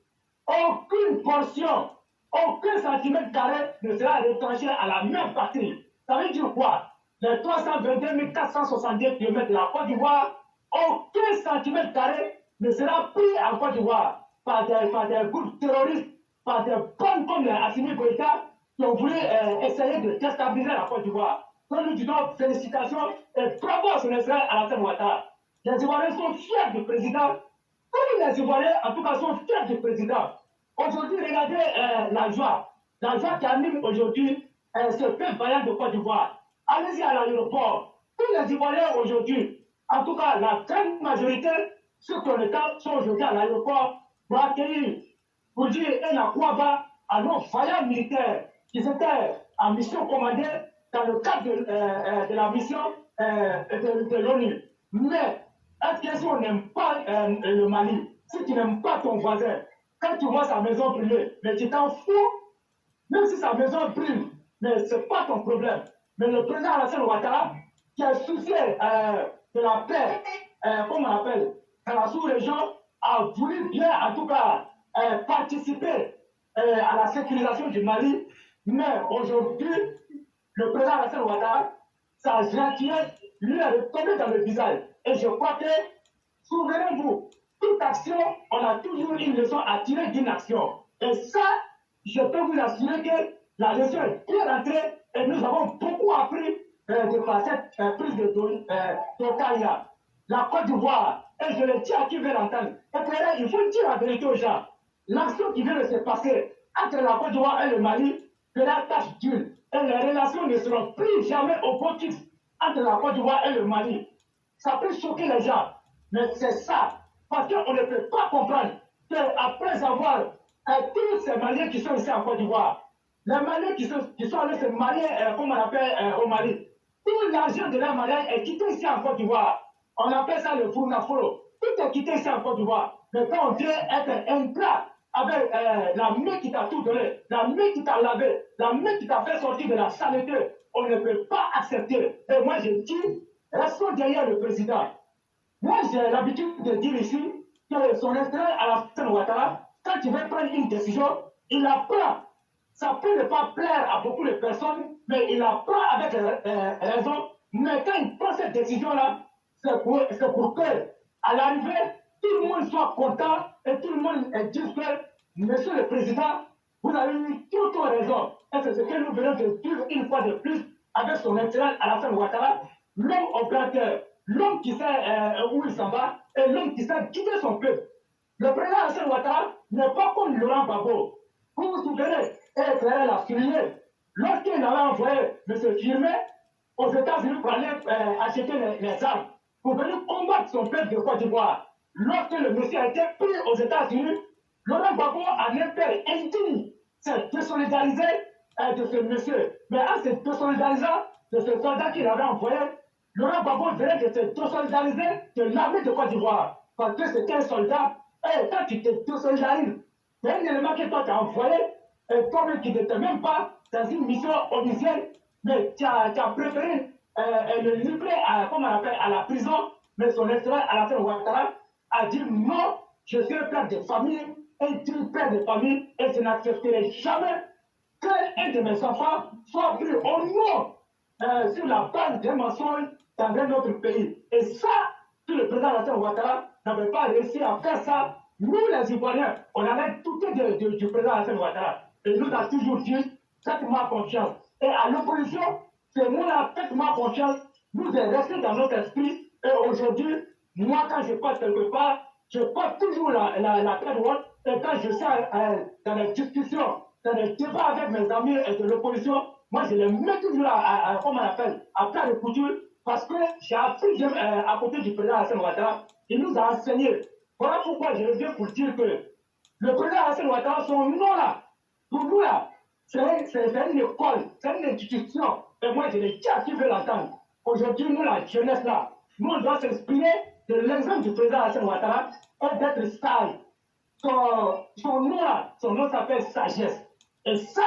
aucune portion, aucun centimètre carré ne sera retranché à la même patrie. Ça veut dire quoi? Les 322 470 km de la Côte d'Ivoire, aucun centimètre carré ne sera pris en Côte d'Ivoire par des groupes terroristes, par des bandes comme les Assimi Goïta qui ont voulu essayer de déstabiliser la Côte d'Ivoire. Donc nous disons félicitations et bravo à son excellence Alassane Ouattara. Les Ivoiriens sont fiers du président. Tous les Ivoiriens, en tout cas, sont fiers du président. Aujourd'hui, regardez la joie qui anime aujourd'hui ce peuple vaillant de Côte d'Ivoire. Allez-y à l'aéroport. Tous les Ivoiriens aujourd'hui, en tout cas la grande majorité, ceux qui ont le temps sont aujourd'hui à l'aéroport pour accueillir, pour dire un akouaba à nos vaillants militaires qui étaient en mission commandée dans le cadre de la mission de l'ONU. Mais est-ce que si on n'aime pas le Mali, si tu n'aimes pas ton voisin, quand tu vois sa maison brûler, mais tu t'en fous, même si sa maison brûle, mais ce n'est pas ton problème. Mais le président Alassane Ouattara, qui a soucié de la paix, comme on appelle, dans la sous-région, a voulu bien, en tout cas, participer à la sécurisation du Mali. Mais aujourd'hui, le président Alassane Ouattara, sa gentillesse lui est retombée dans le visage. Et je crois que, souvenez-vous, toute action, on a toujours une leçon à tirer d'une action. Et ça, je peux vous assurer que la leçon est bien rentrée et nous avons beaucoup appris de par cette prise de d'Otaïa. La Côte d'Ivoire, et je le dis à qui veut l'entendre, et il faut dire la vérité aux gens. L'action qui vient de se passer entre la Côte d'Ivoire et le Mali fera tâche d'huile. Et les relations ne seront plus jamais au beau fixe entre la Côte d'Ivoire et le Mali. Ça peut choquer les gens, mais c'est ça. Parce qu'on ne peut pas comprendre qu'après avoir tous ces Maliens qui sont ici en Côte d'Ivoire, les Maliens qui sont allés se marier, comme on appelle au Mali, tout l'argent de la mariage est quitté ici en Côte d'Ivoire. On appelle ça le fournafolo. Tout est quitté ici en Côte d'Ivoire. Mais quand on vient être ingrat avec la main qui t'a tout donné, la main qui t'a lavé, la main qui t'a fait sortir de la saleté, on ne peut pas accepter. Et moi, je dis, restons derrière le président. Moi, j'ai l'habitude de dire ici que son intérêt à la fin Ouattara, quand il veut prendre une décision, il la prend. Ça peut ne pas plaire à beaucoup de personnes, mais il la prend avec raison. Mais quand il prend cette décision-là, c'est pour que, à l'arrivée, tout le monde soit content et tout le monde dise que, Monsieur le Président, vous avez eu tout raison. Et c'est ce que nous venons de dire une fois de plus avec son intérêt à la fin Ouattara, l'homme au grand cœur, l'homme qui sait où il s'en va et l'homme qui sait guider son peuple. Le président Alassane Ouattara n'est pas comme Laurent Gbagbo. Vous vous souvenez, et Claire l'a souligné, lorsqu'il avait envoyé M. Firmé aux États-Unis pour aller acheter les armes, pour venir combattre son peuple de Côte d'Ivoire, lorsque le monsieur a été pris aux États-Unis, Laurent Gbagbo, en un père indigne, s'est désolidarisé de ce monsieur. Mais en se désolidarisant de ce soldat qu'il avait envoyé, Laurent Gbagbo venait de se désolidariser de l'armée de Côte d'Ivoire. Parce que c'était un soldat. Et quand tu te désolidarises, c'est un élément que toi tu as envoyé, et toi-même qui n'étais même pas dans une mission officielle, mais tu as préféré le livrer à la prison, mais son excellence Alassane Ouattara a dit non, je suis un père de famille, un père de famille, et je n'accepterai jamais qu'un de mes enfants soit pris au nom sur la base d'un mensonge dans un autre pays. Et ça, si le président Alassane Ouattara n'avait pas réussi à faire ça, nous les Ivoiriens, on avait tout du président Alassane Ouattara. Et il nous a toujours dit, faites-moi confiance. Et à l'opposition, c'est nous-là, faites-moi confiance, nous est resté dans notre esprit. Et aujourd'hui, moi, quand je passe quelque part, je passe toujours la tête haute. Et quand je suis dans les discussions, dans les débats avec mes amis de l'opposition, moi, je les mets toujours comment on appelle, à plat de couture, parce que j'ai appris à côté du président Alassane Ouattara, il nous a enseigné. Voilà pourquoi je reviens pour dire que le président Alassane Ouattara, son nom là, pour nous là, c'est une école, c'est une institution. Et moi, je le dis à qui veut l'entendre. Aujourd'hui, nous, la jeunesse là, nous, on doit s'inspirer de l'exemple du président Alassane Ouattara et d'être sage. Son nom là, son nom s'appelle sagesse. Et ça,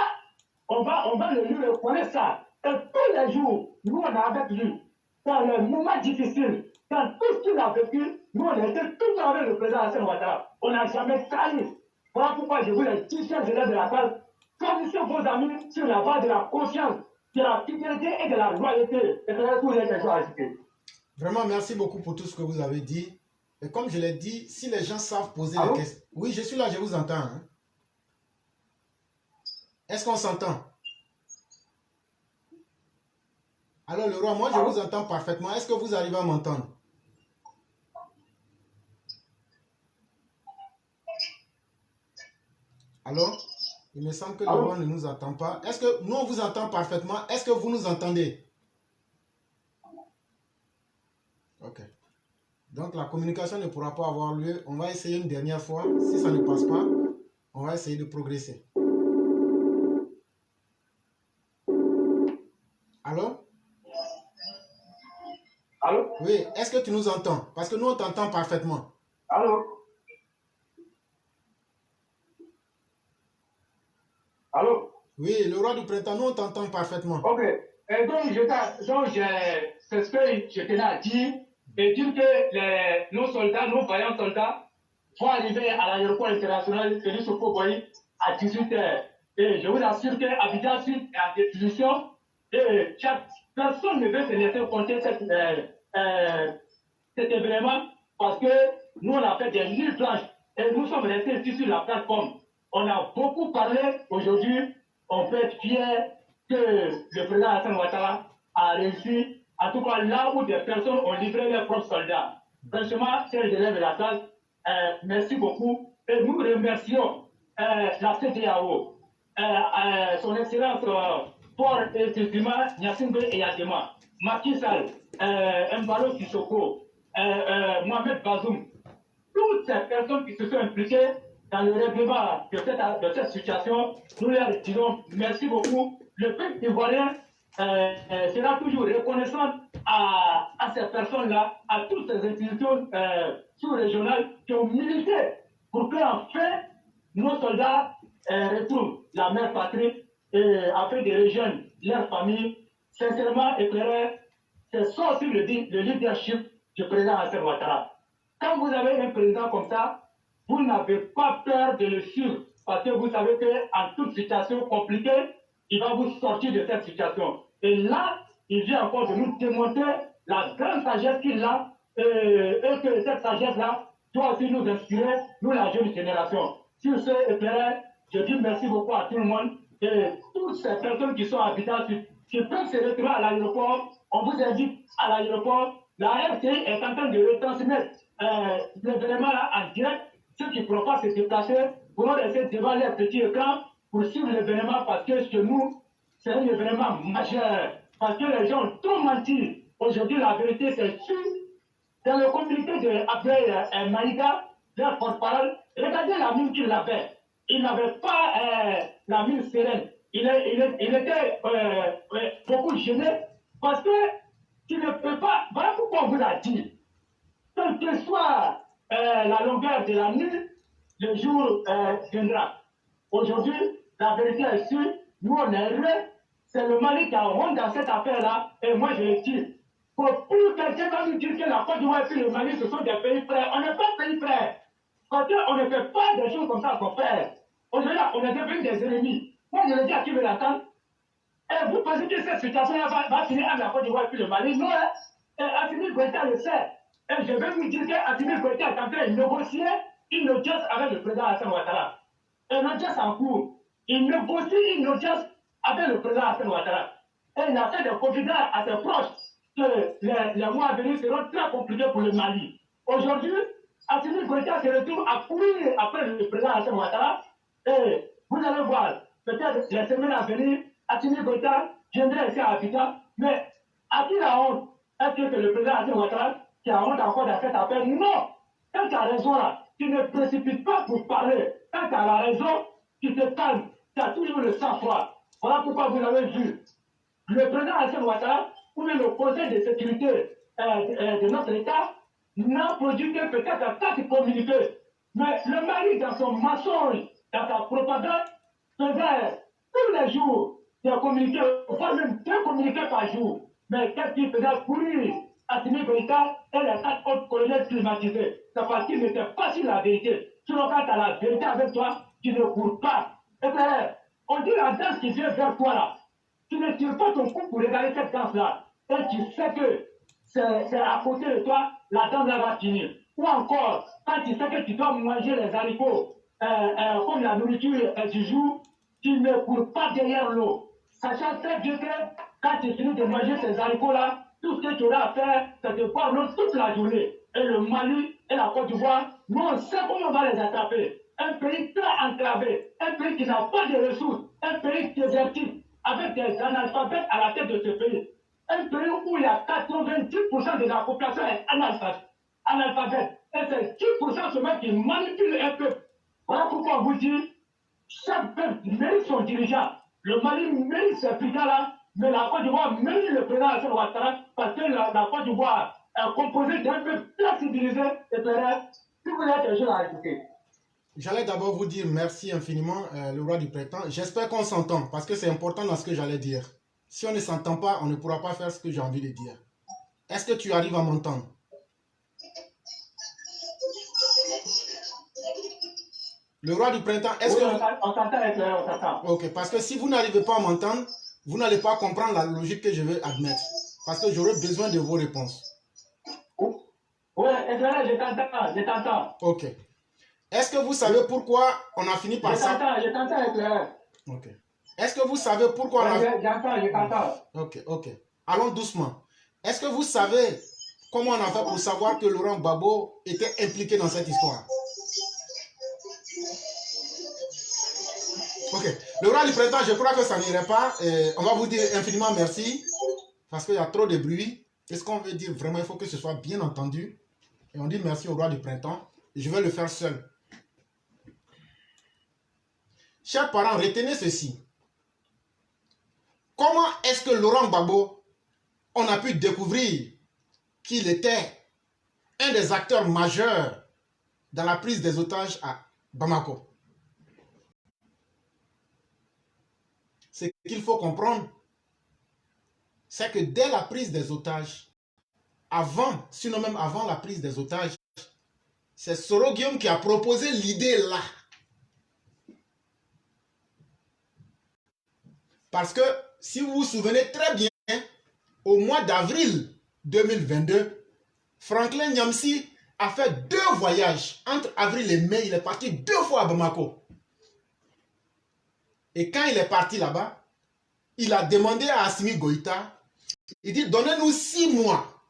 on va lui reconnaître ça. Et tous les jours, nous, on est avec lui. Dans les moments difficiles, dans tout ce qu'il a vécu, nous, on était toujours avec le président Alassane Ouattara. On n'a jamais trahi. Voilà pourquoi je vous le dis, chers élèves de la classe, choisissez vos amis sur la base de la conscience, de la fidélité et de la loyauté. Et de tous les quelque chose à ajouter. Vraiment, merci beaucoup pour tout ce que vous avez dit. Et comme je l'ai dit, si les gens savent poser Allô? les questions... Oui, je suis là, je vous entends. Hein. Est-ce qu'on s'entend? Alors, le roi, moi, je vous entends parfaitement. Est-ce que vous arrivez à m'entendre? Allô? Il me semble que le roi ne nous entend pas. Est-ce que nous, on vous entend parfaitement? Est-ce que vous nous entendez? Ok. Donc, la communication ne pourra pas avoir lieu. On va essayer une dernière fois. Si ça ne passe pas, on va essayer de progresser. Allô? Allô? Oui, est-ce que tu nous entends? Parce que nous, on t'entend parfaitement. Allô? Allô? Oui, le roi du printemps, nous, on t'entend parfaitement. Ok. Et donc, c'est ce que je tenais à dire. Et dire que nos soldats, nos vaillants soldats, vont arriver à l'aéroport international Félix Houphouët-Boigny à 18h. Et je vous assure qu'Abidjan Sud est en déposition Et chaque personne ne veut se laisser compter cet événement parce que nous, on a fait des nuits blanches et nous sommes restés ici sur la plateforme. On a beaucoup parlé aujourd'hui. On peut être fier que le président Hassan Ouattara a réussi, en tout cas là où des personnes ont livré leurs propres soldats. Franchement, chers élèves de la classe, merci beaucoup. Et nous remercions la CEDEAO, son excellence Paul Estima, Nyassimbe et Yadema, Macky Sall, Mbalo Sissoko, Mohamed Bazoum, toutes ces personnes qui se sont impliquées dans le règlement de cette situation, nous leur disons merci beaucoup. Le peuple ivoirien sera toujours reconnaissant à ces personnes-là, à toutes ces institutions sous-régionales qui ont milité pour qu'enfin nos soldats retrouvent la mère patrie et afin de rejoindre leur famille. Sincèrement éclairé, c'est ça aussi le leadership du président Hassan Ouattara. Quand vous avez un président comme ça, vous n'avez pas peur de le suivre parce que vous savez qu'en toute situation compliquée, il va vous sortir de cette situation. Et là, il vient encore de nous démontrer la grande sagesse qu'il a et que cette sagesse-là doit aussi nous inspirer, nous la jeune génération. Sur ce éclairage, je dis merci beaucoup à tout le monde et toutes ces personnes qui sont habitantes, qui peuvent se retrouver à l'aéroport. On vous invite à l'aéroport. La RTI est en train de retransmettre l'événement là en direct. Ceux qui ne pourront pas se déplacer pourront rester devant leur petit écran pour suivre l'événement parce que chez nous, c'est un événement majeur. Parce que les gens ont trop menti. Aujourd'hui, la vérité, c'est sûr. Dans le communiqué d'Abdel Maïga, leur porte-parole, regardez la mine qu'il avait. Il n'avait pas la mine sereine. Il était beaucoup gêné parce que tu ne peux pas. Voilà pourquoi on vous a dit. Quelle que soit la longueur de la nuit, le jour viendra. Aujourd'hui, la vérité est sûre. Nous, on est heureux. C'est le Mali qui a honte dans cette affaire-là. Et moi, je le dis. Pour plus quelqu'un va nous dire que la Côte d'Ivoire et le Mali, ce sont des pays frères. On n'est pas pays frères. Parce qu'on ne fait pas des choses comme ça qu'on fait. Aujourd'hui, on est devenus des ennemis. Moi, je le dis à qui veut l'entendre. Et vous pensez que cette situation-là va finir avec la Côte d'Ivoire et puis le Mali? Non, hein? Et Assimi Goïta le sait. Et je vais vous dire qu'Assimi Goïta est en train de négocier une audience avec le président Hassan Ouattara. Une audience en cours. Il négocie une audience avec le président Hassan Ouattara. Et il a fait des confidences à ses proches que les mois à venir seront très compliqués pour le Mali. Aujourd'hui, Assimi Goïta se retrouve à courir après le président Hassan Ouattara. Et vous allez voir, peut-être les semaines à venir, Assimi Goïta viendrait ici à Abidjan. Mais à qui la honte? Est-ce que c'est le président Hassan Ouattara qui a honte encore dans cette affaire? Non! Quand tu as raison là, tu ne précipites pas pour parler. Quand tu as la raison, tu te calmes. Tu as toujours le sang-froid. Voilà pourquoi vous avez vu. Le président Hassan Ouattara, ou bien le Conseil de sécurité de notre État, n'a produit que peut-être 4 communiqués. Mais le Mali, dans son mensonge, dans sa propagande, faisait tous les jours des communiqués, voire même 2 communiqués par jour. Mais qu'est-ce qu'il faisait courir Assimi Goïta et les 4 autres colonels climatisés? C'est parce qu'ils n'étaient pas sur la vérité. Sinon, quand tu as la vérité avec toi, tu ne cours pas. Et bien, on dit la danse qui vient vers toi là. Tu ne tires pas ton coup pour regarder cette danse-là. Et tu sais que c'est à côté de toi, la danse là va finir. Ou encore, quand tu sais que tu dois manger les haricots comme la nourriture du jour, tu ne cours pas derrière l'eau. Sachant très bien que quand tu finis de manger ces haricots-là, tout ce que tu auras à faire, c'est de boire l'eau toute la journée. Et le Mali et la Côte d'Ivoire, nous on sait comment on va les attraper. Un pays très enclavé, un pays qui n'a pas de ressources, un pays désertique, avec des analphabètes à la tête de ce pays. Un pays où il y a 90% de la population est analphabète. Et c'est 10% seulement qui manipule un peuple. Voilà pourquoi on vous dit, chaque peuple mérite son dirigeant. Le Mali mérite ce président-là, mais la Côte d'Ivoire mérite le président Hassan Ouattara, parce que la Côte d'Ivoire est composée d'un peuple très civilisé et clair. Si vous avez des choses à ajouter. J'allais d'abord vous dire merci infiniment, le roi du printemps. J'espère qu'on s'entend, parce que c'est important dans ce que j'allais dire. Si on ne s'entend pas, on ne pourra pas faire ce que j'ai envie de dire. Est-ce que tu arrives à m'entendre? Le roi du printemps, est-ce Oui, que... on s'entend avec on s'entend. Ok, parce que si vous n'arrivez pas à m'entendre, vous n'allez pas comprendre la logique que je veux admettre. Parce que j'aurai besoin de vos réponses. Oui, je t'entends, je t'entends. Ok. Est-ce que vous savez pourquoi on a fini par ça? Je t'entends, éclaireur. Ok. Est-ce que vous savez pourquoi on a... J'entends, je t'entends. Ok, ok. Allons doucement. Est-ce que vous savez comment on a fait pour savoir que Laurent Gbagbo était impliqué dans cette histoire? Ok. Le roi du printemps, je crois que ça n'irait pas. On va vous dire infiniment merci parce qu'il y a trop de bruit. Qu'est-ce qu'on veut dire vraiment? Il faut que ce soit bien entendu. Et on dit merci au roi du printemps. Et je vais le faire seul. Chers parents, retenez ceci. Comment est-ce que Laurent Gbagbo, on a pu découvrir qu'il était un des acteurs majeurs dans la prise des otages à Bamako? Ce qu'il faut comprendre, c'est que dès la prise des otages, sinon même avant la prise des otages, c'est Soro Guillaume qui a proposé l'idée là. Parce que, si vous vous souvenez très bien, au mois d'avril 2022, Franklin Nyamsi a fait 2 voyages. Entre avril et mai, il est parti 2 fois à Bamako. Et quand il est parti là-bas, il a demandé à Assimi Goïta, il dit, donnez-nous 6 mois.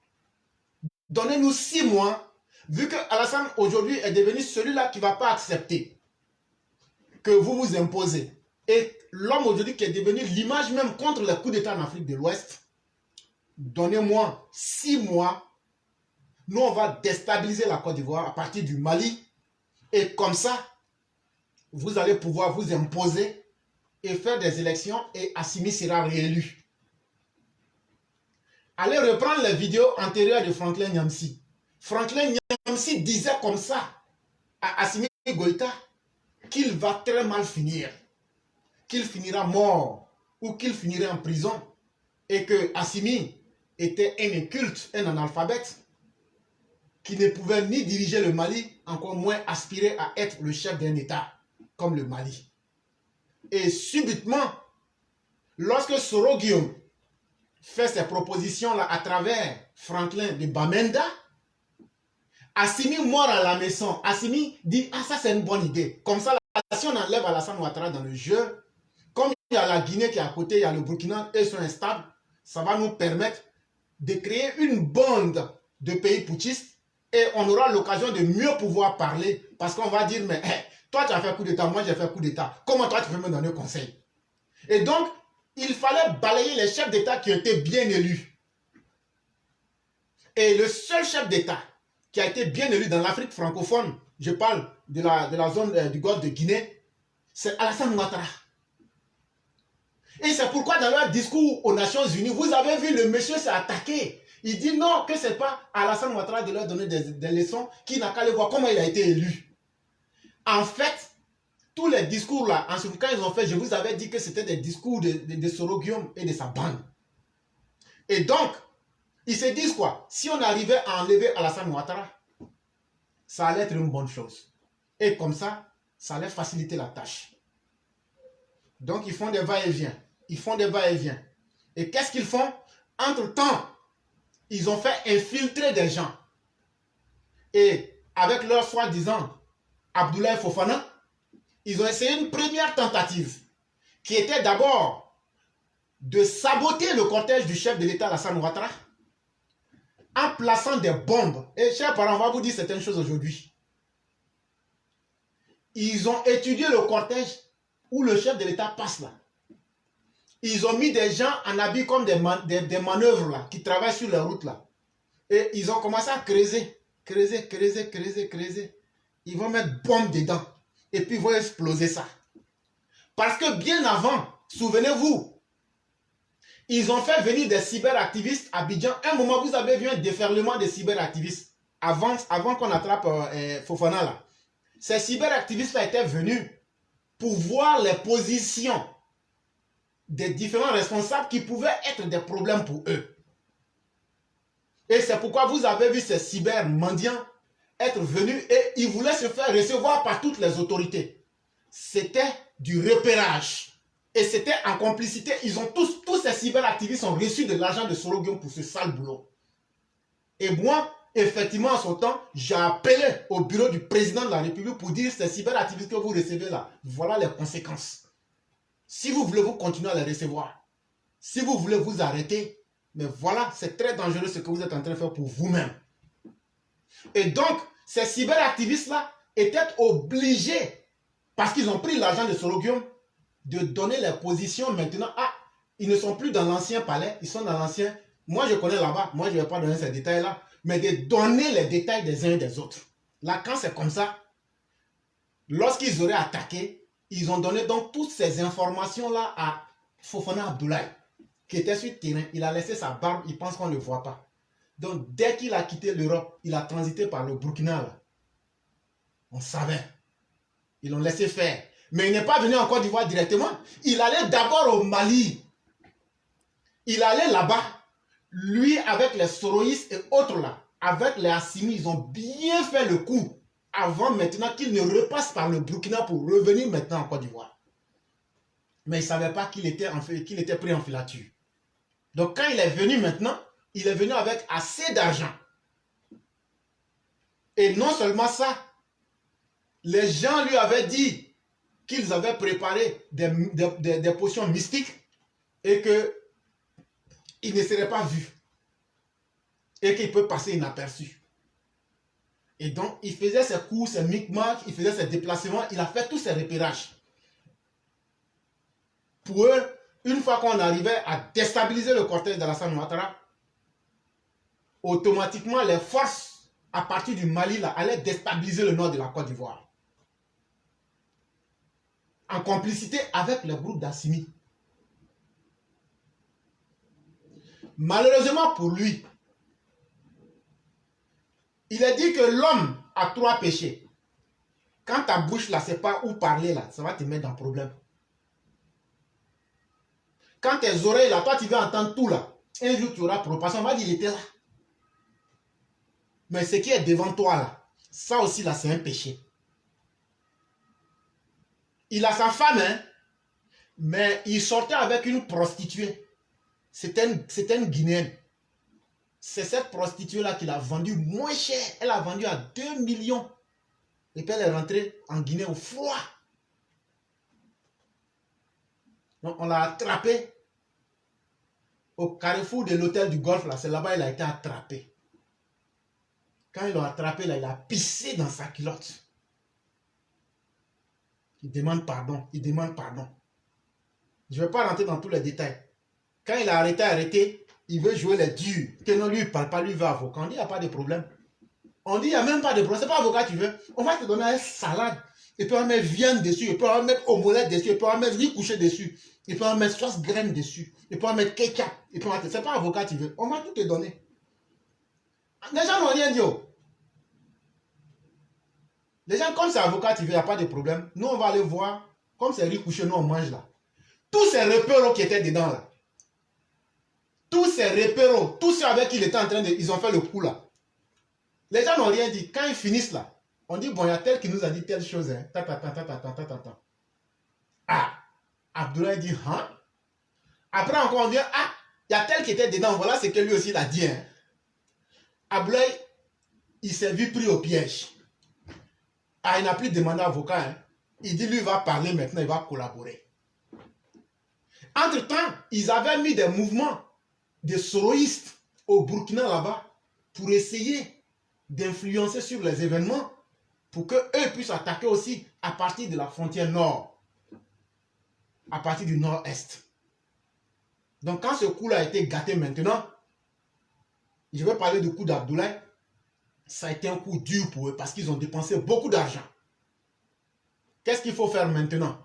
Donnez-nous 6 mois, vu que Alassane aujourd'hui est devenu celui-là qui ne va pas accepter que vous vous imposez. Et l'homme aujourd'hui qui est devenu l'image même contre les coups d'État en Afrique de l'Ouest, donnez-moi 6 mois, nous on va déstabiliser la Côte d'Ivoire à partir du Mali, et comme ça, vous allez pouvoir vous imposer et faire des élections et Assimi sera réélu. Allez reprendre les vidéos antérieures de Franklin Nyamsi. Franklin Nyamsi disait comme ça à Assimi Goïta qu'il va très mal finir, qu'il finira mort ou qu'il finirait en prison et que Assimi était un inculte, un analphabète qui ne pouvait ni diriger le Mali, encore moins aspirer à être le chef d'un État comme le Mali. Et subitement, lorsque Soro Guillaume fait ces propositions-là à travers Franklin de Bamenda, Assimi mort à la maison. Assimi dit, ah ça c'est une bonne idée. Comme ça, si on enlève Alassane Ouattara dans le jeu, comme il y a la Guinée qui est à côté, il y a le Burkina, eux sont instables, ça va nous permettre de créer une bande de pays putschistes et on aura l'occasion de mieux pouvoir parler parce qu'on va dire, mais toi tu as fait coup d'État, moi j'ai fait coup d'État, comment toi tu peux me donner conseil? Et donc, il fallait balayer les chefs d'État qui étaient bien élus. Et le seul chef d'État qui a été bien élu dans l'Afrique francophone, je parle de la zone du golfe de Guinée, c'est Alassane Ouattara. Et c'est pourquoi dans leur discours aux Nations Unies, vous avez vu le monsieur s'est attaqué. Il dit non, que ce n'est pas Alassane Ouattara de leur donner des leçons, qui n'a qu'à aller voir comment il a été élu. En fait, tous les discours là, en ce cas ils ont fait, je vous avais dit que c'était des discours de Soro Guillaume et de sa bande. Et donc, ils se disent quoi? Si on arrivait à enlever Alassane Ouattara, ça allait être une bonne chose. Et comme ça, ça allait faciliter la tâche. Donc, ils font des va-et-vient. Ils font des va-et-vient. Et qu'est-ce qu'ils font? Entre-temps, ils ont fait infiltrer des gens. Et avec leur soi-disant Abdoulaye Fofana, ils ont essayé une première tentative qui était d'abord de saboter le cortège du chef de l'État, Alassane Ouattara, en plaçant des bombes. Et chers parents, on va vous dire certaines choses aujourd'hui. Ils ont étudié le cortège où le chef de l'État passe là. Ils ont mis des gens en habit comme des manœuvres là, qui travaillent sur les routes là. Et ils ont commencé à creuser. Ils vont mettre bombe dedans. Et puis ils vont exploser ça. Parce que bien avant, souvenez-vous, ils ont fait venir des cyberactivistes à Abidjan. À un moment, vous avez vu un déferlement de cyberactivistes. Avant qu'on attrape Fofana là. Ces cyberactivistes là étaient venus pour voir les positions des différents responsables qui pouvaient être des problèmes pour eux. Et c'est pourquoi vous avez vu ces cybermendiants être venus et ils voulaient se faire recevoir par toutes les autorités. C'était du repérage. Et c'était en complicité. Ils ont tous ces cyberactivistes ont reçu de l'argent de Soroguium pour ce sale boulot. Et moi, effectivement, en ce temps, j'ai appelé au bureau du président de la République pour dire ces cyberactivistes que vous recevez là, voilà les conséquences. Si vous voulez vous continuer à les recevoir, si vous voulez vous arrêter, mais voilà, c'est très dangereux ce que vous êtes en train de faire pour vous-même. Et donc, ces cyberactivistes-là étaient obligés, parce qu'ils ont pris l'argent de Soroguium, de donner les positions maintenant. Ah, ils ne sont plus dans l'ancien palais, ils sont dans l'ancien. Moi, je connais là-bas, moi, je ne vais pas donner ces détails-là, mais de donner les détails des uns et des autres. Là, quand c'est comme ça, lorsqu'ils auraient attaqué, ils ont donné donc toutes ces informations-là à Fofana Abdoulaye, qui était sur le terrain. Il a laissé sa barbe, il pense qu'on ne le voit pas. Donc, dès qu'il a quitté l'Europe, il a transité par le Burkina. Là. On savait. Ils l'ont laissé faire. Mais il n'est pas venu en Côte d'Ivoire directement. Il allait d'abord au Mali. Il allait là-bas. Lui, avec les Soroïstes et autres là, avec les Assimi, ils ont bien fait le coup avant maintenant qu'il ne repasse par le Burkina pour revenir maintenant en Côte d'Ivoire. Mais il ne savait pas qu'il était pris en filature. Donc quand il est venu maintenant, il est venu avec assez d'argent. Et non seulement ça, les gens lui avaient dit qu'ils avaient préparé des potions mystiques et qu'il ne serait pas vu. Et qu'il peut passer inaperçu. Et donc, il faisait ses courses, ses micmacs, il faisait ses déplacements, il a fait tous ses repérages. Pour eux, une fois qu'on arrivait à déstabiliser le cortège d'Alassane Ouattara, automatiquement, les forces à partir du Mali là, allaient déstabiliser le nord de la Côte d'Ivoire. En complicité avec le groupe d'Assimi. Malheureusement pour lui, il a dit que l'homme a 3 péchés. Quand ta bouche là, c'est pas où parler là, ça va te mettre dans le problème. Quand tes oreilles là, toi tu veux entendre tout là, un jour tu auras propagation, on va dire il était là. Mais ce qui est devant toi là, ça aussi là, c'est un péché. Il a sa femme, hein, mais il sortait avec une prostituée. C'était une Guinéenne. C'est cette prostituée-là qu'il a vendue moins cher. Elle a vendu à 2 millions. Et puis elle est rentrée en Guinée au froid. Donc on l'a attrapé au carrefour de l'hôtel du Golfe. C'est là-bas qu'il a été attrapé. Quand ils l'ont attrapé, là, il a pissé dans sa culotte. Il demande pardon. Il demande pardon. Je ne vais pas rentrer dans tous les détails. Quand il a arrêté, il veut jouer les durs. Que non, lui, il ne parle pas, lui, il veut avocat. On dit, il n'y a pas de problème. On dit, il n'y a même pas de problème. Ce n'est pas avocat que tu veux. On va te donner un salade. Et puis on va mettre viande dessus. Et puis on va mettre omelette dessus. Et puis on va mettre riz couché dessus. Et puis on va mettre sauce graine dessus. Et puis on va mettre ketchup. Et puis on va te... Ce n'est pas avocat que tu veux. On va tout te donner. Les gens n'ont rien dit. Oh. Les gens, comme c'est avocat que tu veux, il n'y a pas de problème. Nous, on va aller voir. Comme c'est riz couché, nous, on mange là. Tous ces repères qui étaient dedans là. Tous ces repéros, tous ceux avec qui il était en train de... Ils ont fait le coup là. Les gens n'ont rien dit. Quand ils finissent là, on dit, bon, il y a tel qui nous a dit telle chose. Hein. Ah, Abdoulaye dit, hein? Après encore, on dit, ah, il y a tel qui était dedans. Voilà ce que lui aussi il a dit. Hein. Abdoulaye, il s'est vu pris au piège. Ah, il n'a plus demandé avocat. Hein. Il dit, lui, il va parler maintenant, il va collaborer. Entre-temps, ils avaient mis des mouvements des soroïstes au Burkina là-bas pour essayer d'influencer sur les événements pour qu'eux puissent attaquer aussi à partir de la frontière nord, à partir du nord-est. Donc quand ce coup-là a été gâté maintenant, je vais parler du coup d'Abdoulaye, ça a été un coup dur pour eux parce qu'ils ont dépensé beaucoup d'argent. Qu'est-ce qu'il faut faire maintenant?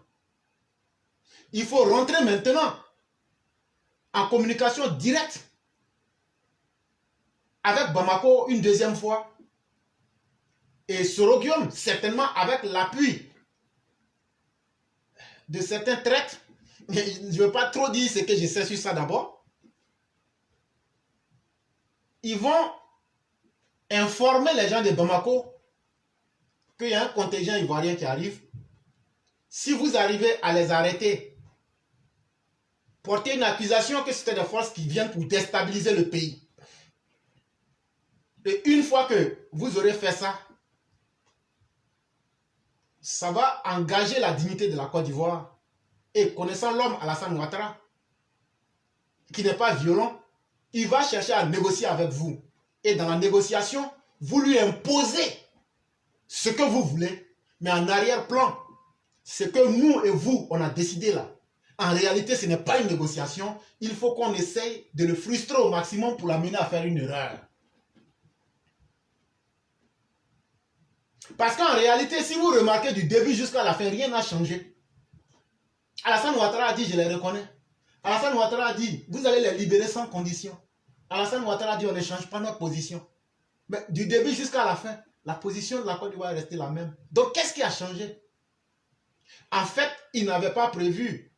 Il faut rentrer maintenant en communication directe avec Bamako une deuxième fois et Soroguium certainement avec l'appui de certains traîtres. Je ne veux pas trop dire ce que je sais sur ça d'abord. Ils vont informer les gens de Bamako qu'il y a un contingent ivoirien qui arrive. Si vous arrivez à les arrêter, porté une accusation que c'était des forces qui viennent pour déstabiliser le pays. Et une fois que vous aurez fait ça, ça va engager la dignité de la Côte d'Ivoire. Et connaissant l'homme Alassane Ouattara, qui n'est pas violent, il va chercher à négocier avec vous. Et dans la négociation, vous lui imposez ce que vous voulez, mais en arrière-plan, ce que nous et vous, on a décidé là. En réalité, ce n'est pas une négociation. Il faut qu'on essaye de le frustrer au maximum pour l'amener à faire une erreur. Parce qu'en réalité, si vous remarquez du début jusqu'à la fin, rien n'a changé. Alassane Ouattara a dit, je les reconnais. Alassane Ouattara a dit, vous allez les libérer sans condition. Alassane Ouattara a dit, on ne change pas notre position. Mais du début jusqu'à la fin, la position de la Côte d'Ivoire est restée la même. Donc, qu'est-ce qui a changé? En fait, il n'avait pas prévu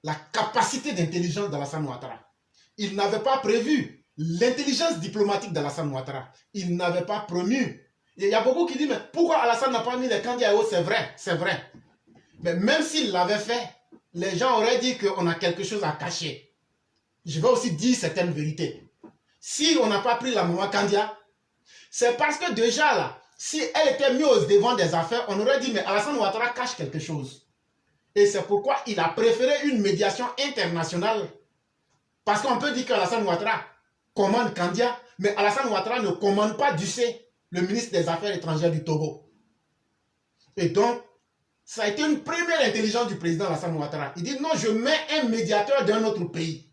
la capacité d'intelligence d'Alassane Ouattara. Il n'avait pas prévu l'intelligence diplomatique d'Alassane Ouattara. Il n'avait pas promu. Il y a beaucoup qui disent, mais pourquoi Alassane n'a pas mis les candidats haut? C'est vrai, c'est vrai. Mais même s'il l'avait fait, les gens auraient dit qu'on a quelque chose à cacher. Je vais aussi dire certaines vérités. Si on n'a pas pris la maman Kandia, c'est parce que déjà là, si elle était mise au devant des affaires, on aurait dit, mais Alassane Ouattara cache quelque chose. Et c'est pourquoi il a préféré une médiation internationale. Parce qu'on peut dire qu'Alassane Ouattara commande Kandia, mais Alassane Ouattara ne commande pas Ducé, le ministre des Affaires étrangères du Togo. Et donc, ça a été une première intelligence du président Alassane Ouattara. Il dit non, je mets un médiateur d'un autre pays.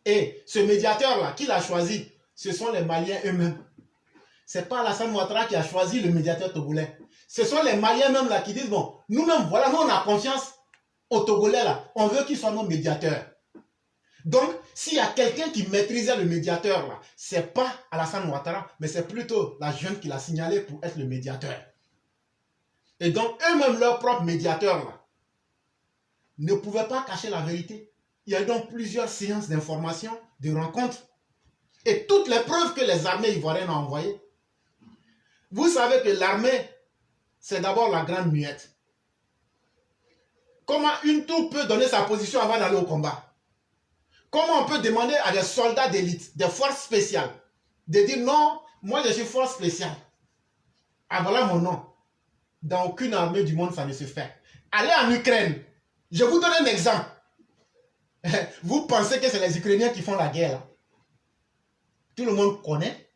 Et ce médiateur-là, qui l'a choisi, ce sont les Maliens eux-mêmes. Ce n'est pas Alassane Ouattara qui a choisi le médiateur togolais. Ce sont les Maliens même là qui disent, bon, nous-mêmes, voilà, nous on a confiance aux Togolais là. On veut qu'ils soient nos médiateurs. Donc, s'il y a quelqu'un qui maîtrisait le médiateur là, ce n'est pas Alassane Ouattara, mais c'est plutôt la jeune qui l'a signalé pour être le médiateur. Et donc, eux-mêmes, leur propre médiateur là, ne pouvaient pas cacher la vérité. Il y a eu donc plusieurs séances d'information, de rencontres, et toutes les preuves que les armées ivoiriennes ont envoyées. Vous savez que l'armée, c'est d'abord la grande muette. Comment une troupe peut donner sa position avant d'aller au combat? Comment on peut demander à des soldats d'élite, des forces spéciales, de dire non, moi je suis force spéciale. Ah voilà mon nom. Dans aucune armée du monde, ça ne se fait. Allez en Ukraine. Je vous donne un exemple. Vous pensez que c'est les Ukrainiens qui font la guerre là? Tout le monde connaît.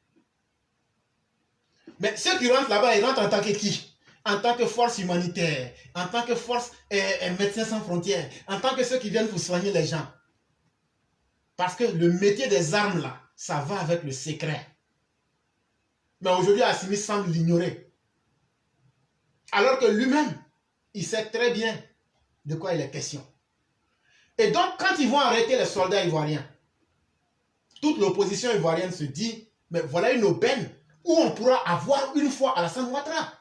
Mais ceux qui rentrent là-bas, ils rentrent en tant que qui? En tant que force humanitaire, en tant que force Médecins sans frontières, en tant que ceux qui viennent pour soigner les gens. Parce que le métier des armes là, ça va avec le secret. Mais aujourd'hui, Assimi semble l'ignorer. Alors que lui-même, il sait très bien de quoi il est question. Et donc, quand ils vont arrêter les soldats ivoiriens, toute l'opposition ivoirienne se dit, mais voilà une aubaine où on pourra avoir une fois Alassane Ouattara.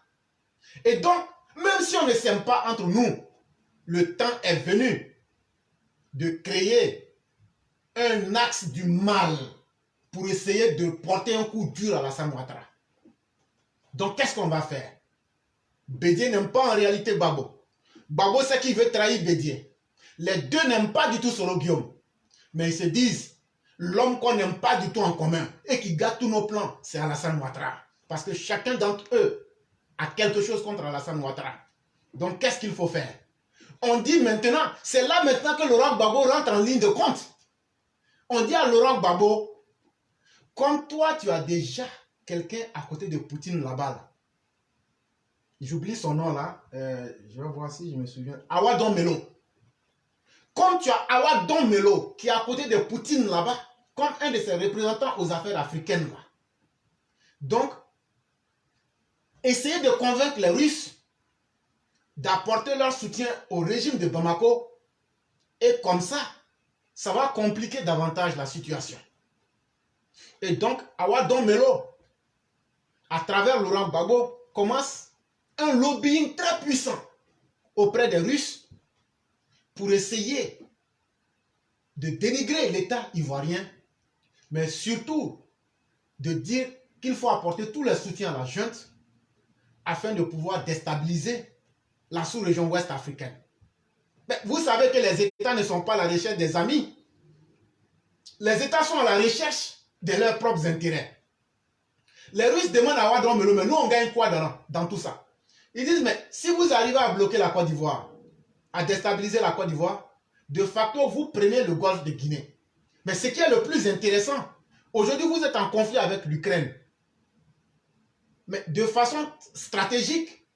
Et donc, même si on ne s'aime pas entre nous, le temps est venu de créer un axe du mal pour essayer de porter un coup dur à Alassane Ouattara. Donc, qu'est-ce qu'on va faire? Bédié n'aime pas en réalité Babo. Babo, c'est qu'il veut trahir Bédié. Les deux n'aiment pas du tout Solo Guillaume. Mais ils se disent, l'homme qu'on n'aime pas du tout en commun et qui gâte tous nos plans, c'est Alassane Ouattara. Parce que chacun d'entre eux a quelque chose contre Alassane Ouattara. Donc, qu'est-ce qu'il faut faire? On dit maintenant, c'est là maintenant que Laurent Gbagbo rentre en ligne de compte. On dit à Laurent Gbagbo, comme toi, tu as déjà quelqu'un à côté de Poutine là-bas. Là. J'oublie son nom là. Je vais voir si je me souviens. Awa Don Melo. Comme tu as Awa Don Melo qui est à côté de Poutine là-bas, comme un de ses représentants aux affaires africaines là. Donc, essayez de convaincre les Russes d'apporter leur soutien au régime de Bamako et comme ça, ça va compliquer davantage la situation. Et donc, Awa Don Melo, à travers Laurent Gbagbo, commence un lobbying très puissant auprès des Russes pour essayer de dénigrer l'État ivoirien, mais surtout de dire qu'il faut apporter tout le soutien à la junte afin de pouvoir déstabiliser la sous-région ouest africaine. Mais vous savez que les États ne sont pas à la recherche des amis. Les États sont à la recherche de leurs propres intérêts. Les Russes demandent à Ouattara, mais nous on gagne quoi dans tout ça? Ils disent, mais si vous arrivez à bloquer la Côte d'Ivoire, à déstabiliser la Côte d'Ivoire, de facto vous prenez le golfe de Guinée. Mais ce qui est le plus intéressant, aujourd'hui vous êtes en conflit avec l'Ukraine. Mais de façon stratégique,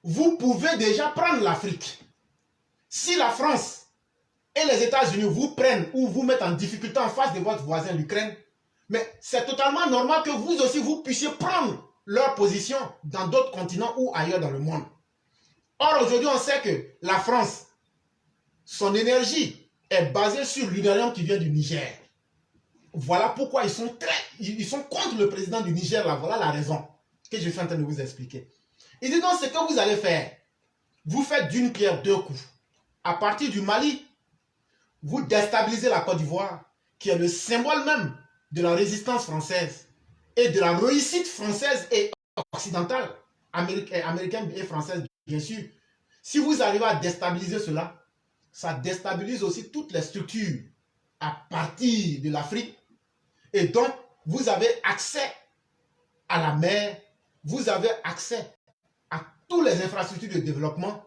vous pouvez déjà prendre l'Afrique. Si la France et les États-Unis vous prennent ou vous mettent en difficulté en face de votre voisin l'Ukraine, mais c'est totalement normal que vous aussi vous puissiez prendre leur position dans d'autres continents ou ailleurs dans le monde. Or aujourd'hui on sait que la France, son énergie est basée sur l'uranium qui vient du Niger. Voilà pourquoi ils sont contre le président du Niger là. Voilà la raison que je suis en train de vous expliquer. Il dit donc ce que vous allez faire, vous faites d'une pierre deux coups. À partir du Mali, vous déstabilisez la Côte d'Ivoire, qui est le symbole même de la résistance française et de la réussite française et occidentale, américaine et française bien sûr. Si vous arrivez à déstabiliser cela, ça déstabilise aussi toutes les structures à partir de l'Afrique. Et donc, vous avez accès à la mer, vous avez accès à toutes les infrastructures de développement,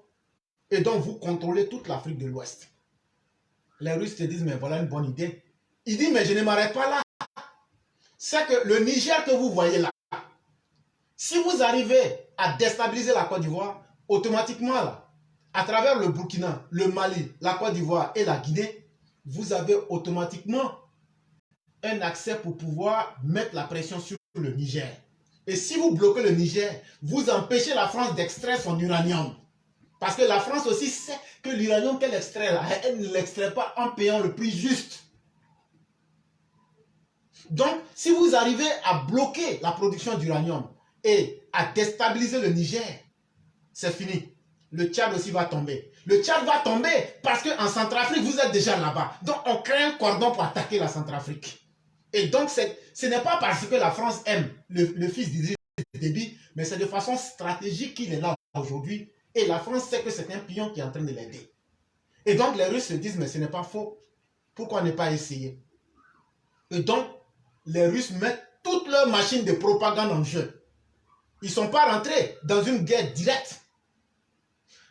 et donc vous contrôlez toute l'Afrique de l'Ouest. Les Russes te disent, mais voilà une bonne idée. Il dit, mais je ne m'arrête pas là. C'est que le Niger que vous voyez là, si vous arrivez à déstabiliser la Côte d'Ivoire, automatiquement là, à travers le Burkina, le Mali, la Côte d'Ivoire et la Guinée, vous avez automatiquement un accès pour pouvoir mettre la pression sur le Niger. Et si vous bloquez le Niger, vous empêchez la France d'extraire son uranium. Parce que la France aussi sait que l'uranium qu'elle extrait là, elle ne l'extrait pas en payant le prix juste. Donc, si vous arrivez à bloquer la production d'uranium et à déstabiliser le Niger, c'est fini. Le Tchad aussi va tomber. Le Tchad va tomber parce qu'en Centrafrique, vous êtes déjà là-bas. Donc, on crée un cordon pour attaquer la Centrafrique. Et donc, ce n'est pas parce que la France aime le fils d'Idriss Déby, mais c'est de façon stratégique qu'il est là aujourd'hui. Et la France sait que c'est un pion qui est en train de l'aider. Et donc, les Russes se disent, mais ce n'est pas faux. Pourquoi ne pas essayer? Et donc, les Russes mettent toutes leurs machines de propagande en jeu. Ils ne sont pas rentrés dans une guerre directe.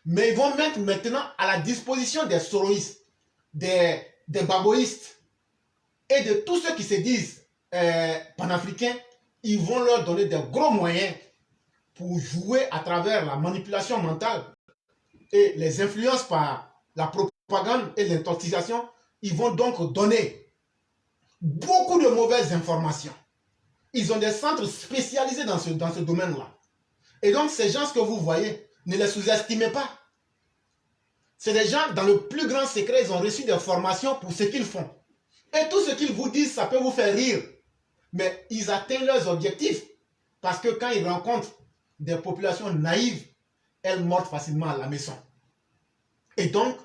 Mais ils vont mettre maintenant à la disposition des soroïstes, des baboïstes et de tous ceux qui se disent panafricains, ils vont leur donner des gros moyens pour jouer à travers la manipulation mentale et les influences par la propagande et l'intoxication. Ils vont donc donner beaucoup de mauvaises informations. Ils ont des centres spécialisés dans ce domaine-là. Et donc, ces gens que vous voyez, ne les sous-estimez pas. C'est des gens, dans le plus grand secret, ils ont reçu des formations pour ce qu'ils font. Et tout ce qu'ils vous disent, ça peut vous faire rire. Mais ils atteignent leurs objectifs. Parce que quand ils rencontrent des populations naïves, elles mordent facilement à la maison. Et donc,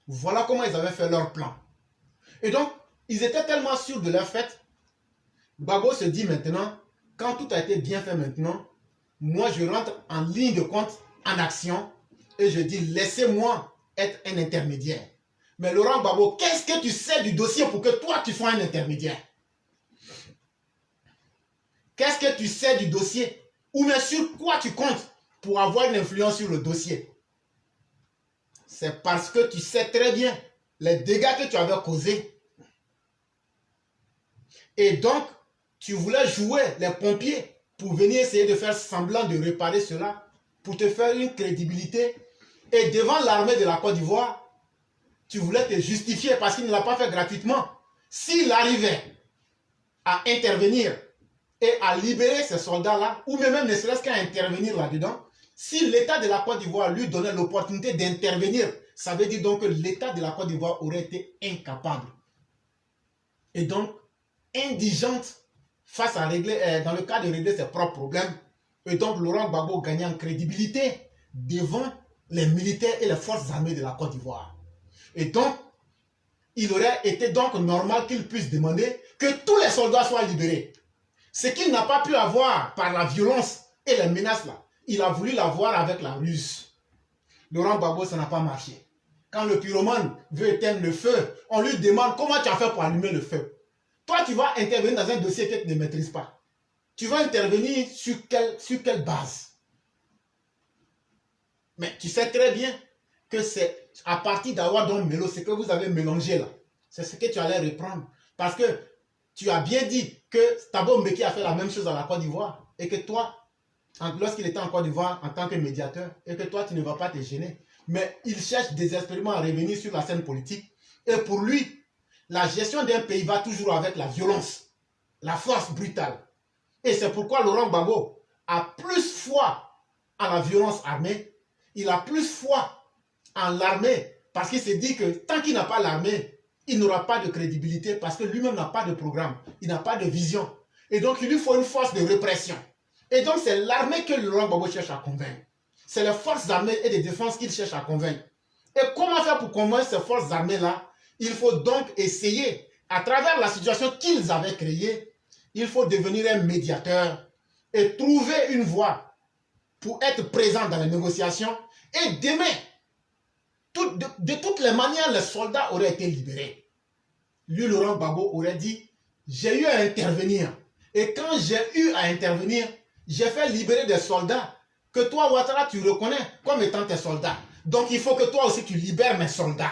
voilà comment ils avaient fait leur plan. Et donc, ils étaient tellement sûrs de leur fait. Gbagbo se dit maintenant, quand tout a été bien fait maintenant, moi je rentre en ligne de compte, en action, et je dis, laissez-moi être un intermédiaire. Mais Laurent Gbagbo, qu'est-ce que tu sais du dossier pour que toi tu sois un intermédiaire? Qu'est-ce que tu sais du dossier? Ou bien sur quoi tu comptes pour avoir une influence sur le dossier? C'est parce que tu sais très bien les dégâts que tu avais causés. Et donc, tu voulais jouer les pompiers pour venir essayer de faire semblant de réparer cela, pour te faire une crédibilité. Et devant l'armée de la Côte d'Ivoire, tu voulais te justifier parce qu'il ne l'a pas fait gratuitement. S'il arrivait à intervenir et à libérer ces soldats-là, ou même ne serait-ce qu'à intervenir là-dedans, si l'État de la Côte d'Ivoire lui donnait l'opportunité d'intervenir, ça veut dire donc que l'État de la Côte d'Ivoire aurait été incapable. Et donc, indigente face à régler, dans le cas de régler ses propres problèmes. Et donc, Laurent Gbagbo gagnait en crédibilité devant les militaires et les forces armées de la Côte d'Ivoire. Et donc, il aurait été donc normal qu'il puisse demander que tous les soldats soient libérés. Ce qu'il n'a pas pu avoir par la violence et les menaces là, il a voulu l'avoir avec la ruse. Laurent Gbagbo, ça n'a pas marché. quand le pyromane veut éteindre le feu, on lui demande comment tu as fait pour allumer le feu. Toi, tu vas intervenir dans un dossier que tu ne maîtrises pas. Tu vas intervenir sur quelle base? Mais tu sais très bien que c'est à partir d'Awadon Melo, ce que vous avez mélangé là, c'est ce que tu allais reprendre. Parce que tu as bien dit que Thabo Mbeki a fait la même chose à la Côte d'Ivoire et que toi, lorsqu'il était en Côte d'Ivoire en tant que médiateur, et que toi, tu ne vas pas te gêner. Mais il cherche désespérément à revenir sur la scène politique. Et pour lui, la gestion d'un pays va toujours avec la violence, la force brutale. Et c'est pourquoi Laurent Gbagbo a plus foi en la violence armée. Il a plus foi en l'armée parce qu'il se dit que tant qu'il n'a pas l'armée, il n'aura pas de crédibilité parce que lui-même n'a pas de programme, il n'a pas de vision. Et donc, il lui faut une force de répression. Et donc, c'est l'armée que Laurent Gbagbo cherche à convaincre. C'est les forces armées et de défense qu'il cherche à convaincre. Et comment faire pour convaincre ces forces armées-là? Il faut donc essayer, à travers la situation qu'ils avaient créée, il faut devenir un médiateur et trouver une voie pour être présent dans les négociations. Et demain, de toutes les manières, les soldats auraient été libérés. Lui, Laurent Gbagbo, aurait dit, j'ai eu à intervenir. Et quand j'ai eu à intervenir, j'ai fait libérer des soldats que toi, Ouattara, tu reconnais comme étant tes soldats. Donc, il faut que toi aussi, tu libères mes soldats.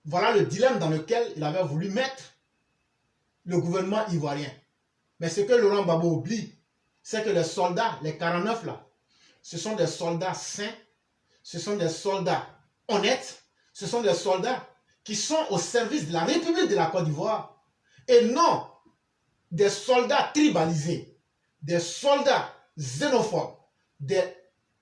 Voilà le dilemme dans lequel il avait voulu mettre le gouvernement ivoirien. Mais ce que Laurent Gbagbo oublie, c'est que les soldats, les 49 là, ce sont des soldats sains, ce sont des soldats honnêtes, ce sont des soldats qui sont au service de la République de la Côte d'Ivoire et non des soldats tribalisés, des soldats xénophobes, des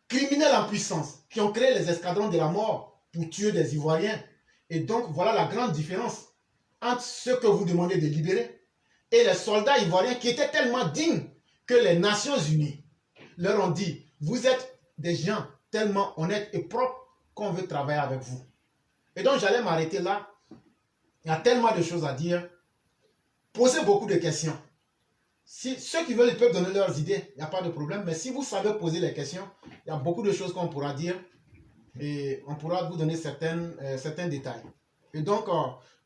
criminels en puissance qui ont créé les escadrons de la mort pour tuer des Ivoiriens. Et donc, voilà la grande différence entre ceux que vous demandez de libérer et les soldats ivoiriens qui étaient tellement dignes que les Nations Unies leur ont dit, vous êtes des gens tellement honnêtes et propres qu'on veut travailler avec vous. Et donc, j'allais m'arrêter là. Il y a tellement de choses à dire. Posez beaucoup de questions. Si ceux qui veulent, ils peuvent donner leurs idées, il n'y a pas de problème. Mais si vous savez poser les questions, il y a beaucoup de choses qu'on pourra dire et on pourra vous donner certains détails. Et donc,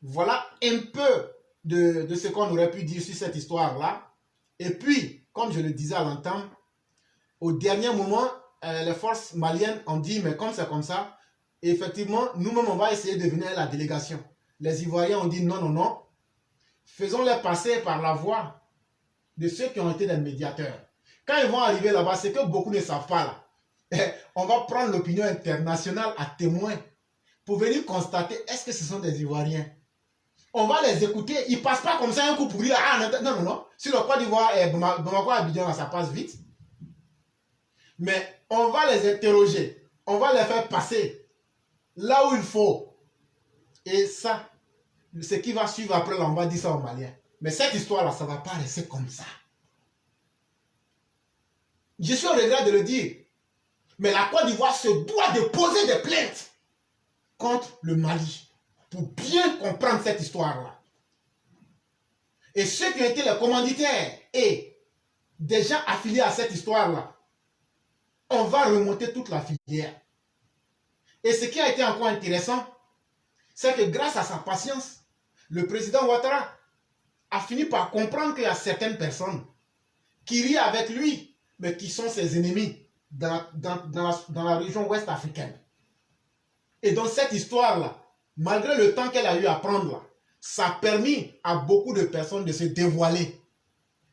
voilà un peu de ce qu'on aurait pu dire sur cette histoire-là. Et puis, comme je le disais à l'entame, au dernier moment, les forces maliennes ont dit, mais comme c'est comme ça, effectivement, nous-mêmes, on va essayer de venir à la délégation. Les Ivoiriens ont dit non, non, non. Faisons-les passer par la voie de ceux qui ont été des médiateurs. Quand ils vont arriver là-bas, c'est que beaucoup ne savent pas là. On va prendre l'opinion internationale à témoin pour venir constater est-ce que ce sont des Ivoiriens. On va les écouter. Ils ne passent pas comme ça un coup pour dire ah non, non, non. Sur le Côte d'Ivoire, Bamako, Abidjan, ça passe vite. Mais on va les interroger. On va les faire passer là où il faut. Et ça, ce qui va suivre après, là, on va dire ça aux Maliens. Mais cette histoire-là, ça ne va pas rester comme ça. Je suis au regret de le dire. Mais la Côte d'Ivoire se doit de poser des plaintes contre le Mali pour bien comprendre cette histoire-là. Et ceux qui ont été les commanditaires et des gens affiliés à cette histoire-là, on va remonter toute la filière. Et ce qui a été encore intéressant, c'est que grâce à sa patience, le président Ouattara a fini par comprendre qu'il y a certaines personnes qui rient avec lui, mais qui sont ses ennemis dans la région ouest africaine. Et donc cette histoire-là, malgré le temps qu'elle a eu à prendre, là, ça a permis à beaucoup de personnes de se dévoiler.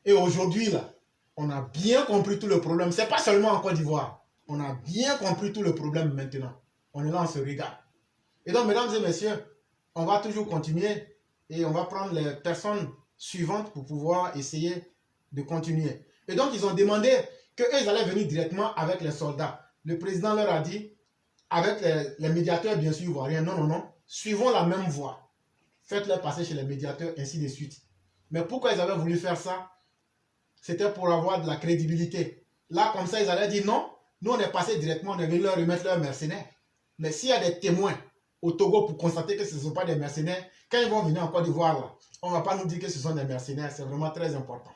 Et aujourd'hui, là, on a bien compris tout le problème. Ce n'est pas seulement en Côte d'Ivoire. On a bien compris tout le problème maintenant. On est là, on se regarde. Et donc, mesdames et messieurs, on va toujours continuer et on va prendre les personnes suivantes pour pouvoir essayer de continuer. Et donc, ils ont demandé qu'eux allaient venir directement avec les soldats. Le président leur a dit, avec les médiateurs, bien sûr, ivoiriens, non, non, non, suivons la même voie. Faites-les passer chez les médiateurs, ainsi de suite. Mais pourquoi ils avaient voulu faire ça? C'était pour avoir de la crédibilité. Là, comme ça, ils allaient dire non, nous, on est passé directement, on est venu leur remettre leurs mercenaires. Mais s'il y a des témoins au Togo pour constater que ce ne sont pas des mercenaires, quand ils vont venir en Côte d'Ivoire, là, on ne va pas nous dire que ce sont des mercenaires. C'est vraiment très important.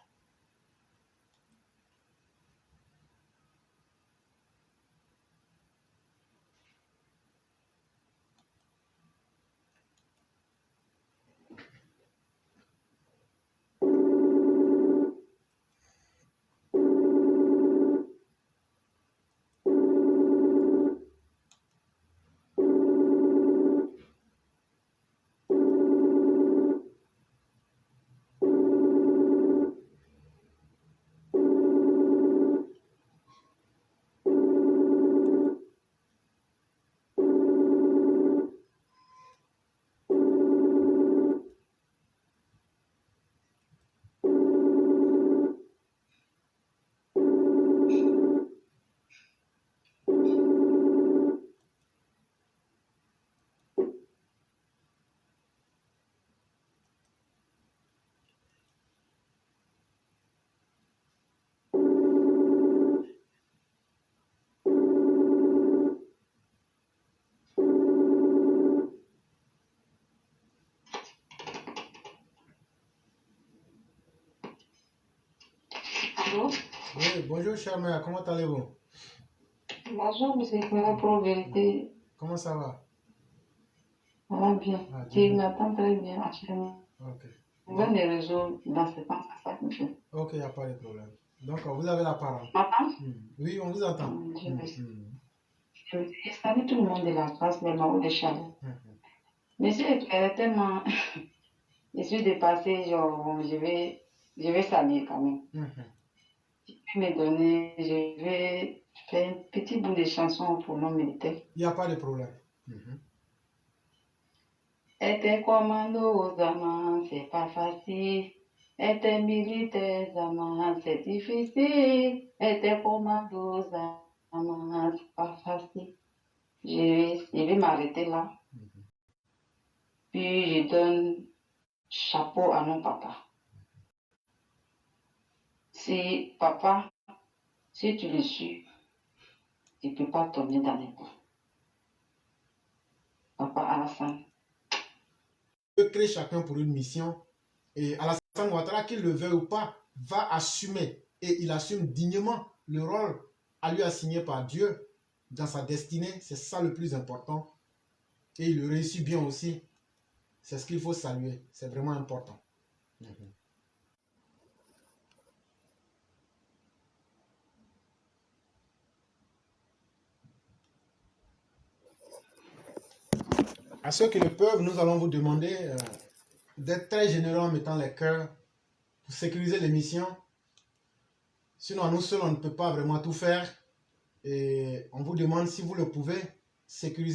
Bonjour. Oui, bonjour cher mère, comment allez-vous? Bonjour, monsieur Clara Pro-Vérité. Comment ça va? Ça va bien. Ah, Tu Dieu. m'attends très bien actuellement. Ok. Je vois les réseaux dans ce temps, ça me fait. Ok, il n'y a pas de problème. Donc, vous avez la parole. M'attends? Oui, on vous entend. Je salue tout le monde de la classe, les mamans de Charles. Monsieur Clara est tellement. Je suis dépassée, genre, je vais saluer quand même. Tu peux me donner, je vais faire un petit bout de chanson pour nos militaires. Il n'y a pas de problème. Être commando aux amants, c'est pas facile. Être militaire, amants, c'est difficile. Être commando aux amants, c'est pas facile. Je vais m'arrêter là. Puis je donne chapeau à nos papas. Si papa, si tu le suis, tu ne peux pas tomber dans les coups. Papa Alassane. Dieu crée chacun pour une mission. Et Alassane Ouattara, qu'il le veuille ou pas, va assumer. Et il assume dignement le rôle à lui assigné par Dieu dans sa destinée. C'est ça le plus important. Et il le réussit bien aussi. C'est ce qu'il faut saluer. C'est vraiment important. À ceux qui le peuvent, nous allons vous demander d'être très généreux en mettant les cœurs pour sécuriser l'émission. Sinon, à nous seuls, on ne peut pas vraiment tout faire. Et on vous demande, si vous le pouvez, sécuriser